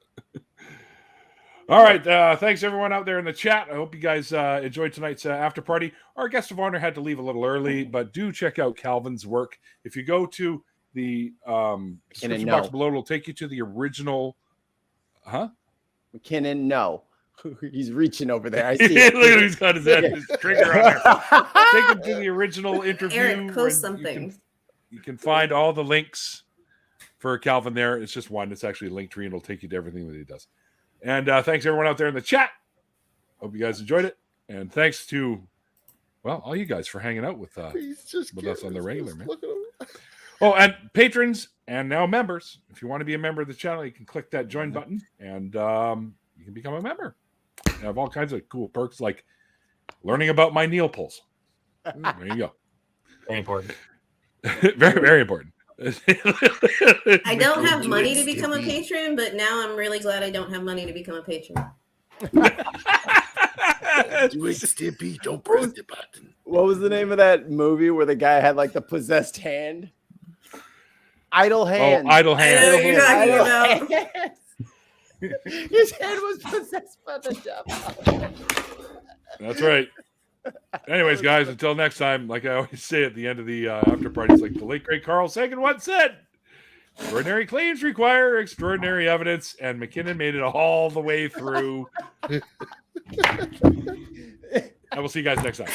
All right. Thanks, everyone out there in the chat. I hope you guys enjoyed tonight's after party. Our guest of honor had to leave a little early, but do check out Calvin's work. If you go to the description box below, it'll take you to the original. Huh? McKinnon, no. He's reaching over there. I see it. Look at him. He's got his trigger on there. Take him to the original interview. Eric, post something. You can find all the links for Calvin there. It's just one. It's actually a link tree, and it'll take you to everything that he does. And thanks everyone out there in the chat. Hope you guys enjoyed it. And thanks to, all you guys for hanging out with us on the regular, man. Oh, and patrons and now members. If you want to be a member of the channel, you can click that join button and you can become a member. You have all kinds of cool perks like learning about my Neil pulls. There you go. Very important. Very, very important. I don't have money to become a patron, but now I'm really glad I don't have money to become a patron. Do it, Stimpy. Don't press the button. What was the name of that movie where the guy had like the possessed hand? Idle Hands. Oh, Idle Hands. I know what you're talking about. His hand was possessed by the devil. That's right. Anyways, guys, until next time, like I always say at the end of the after parties, like the late great Carl Sagan once said, extraordinary claims require extraordinary evidence, and McKinnon made it all the way through. I will see you guys next time.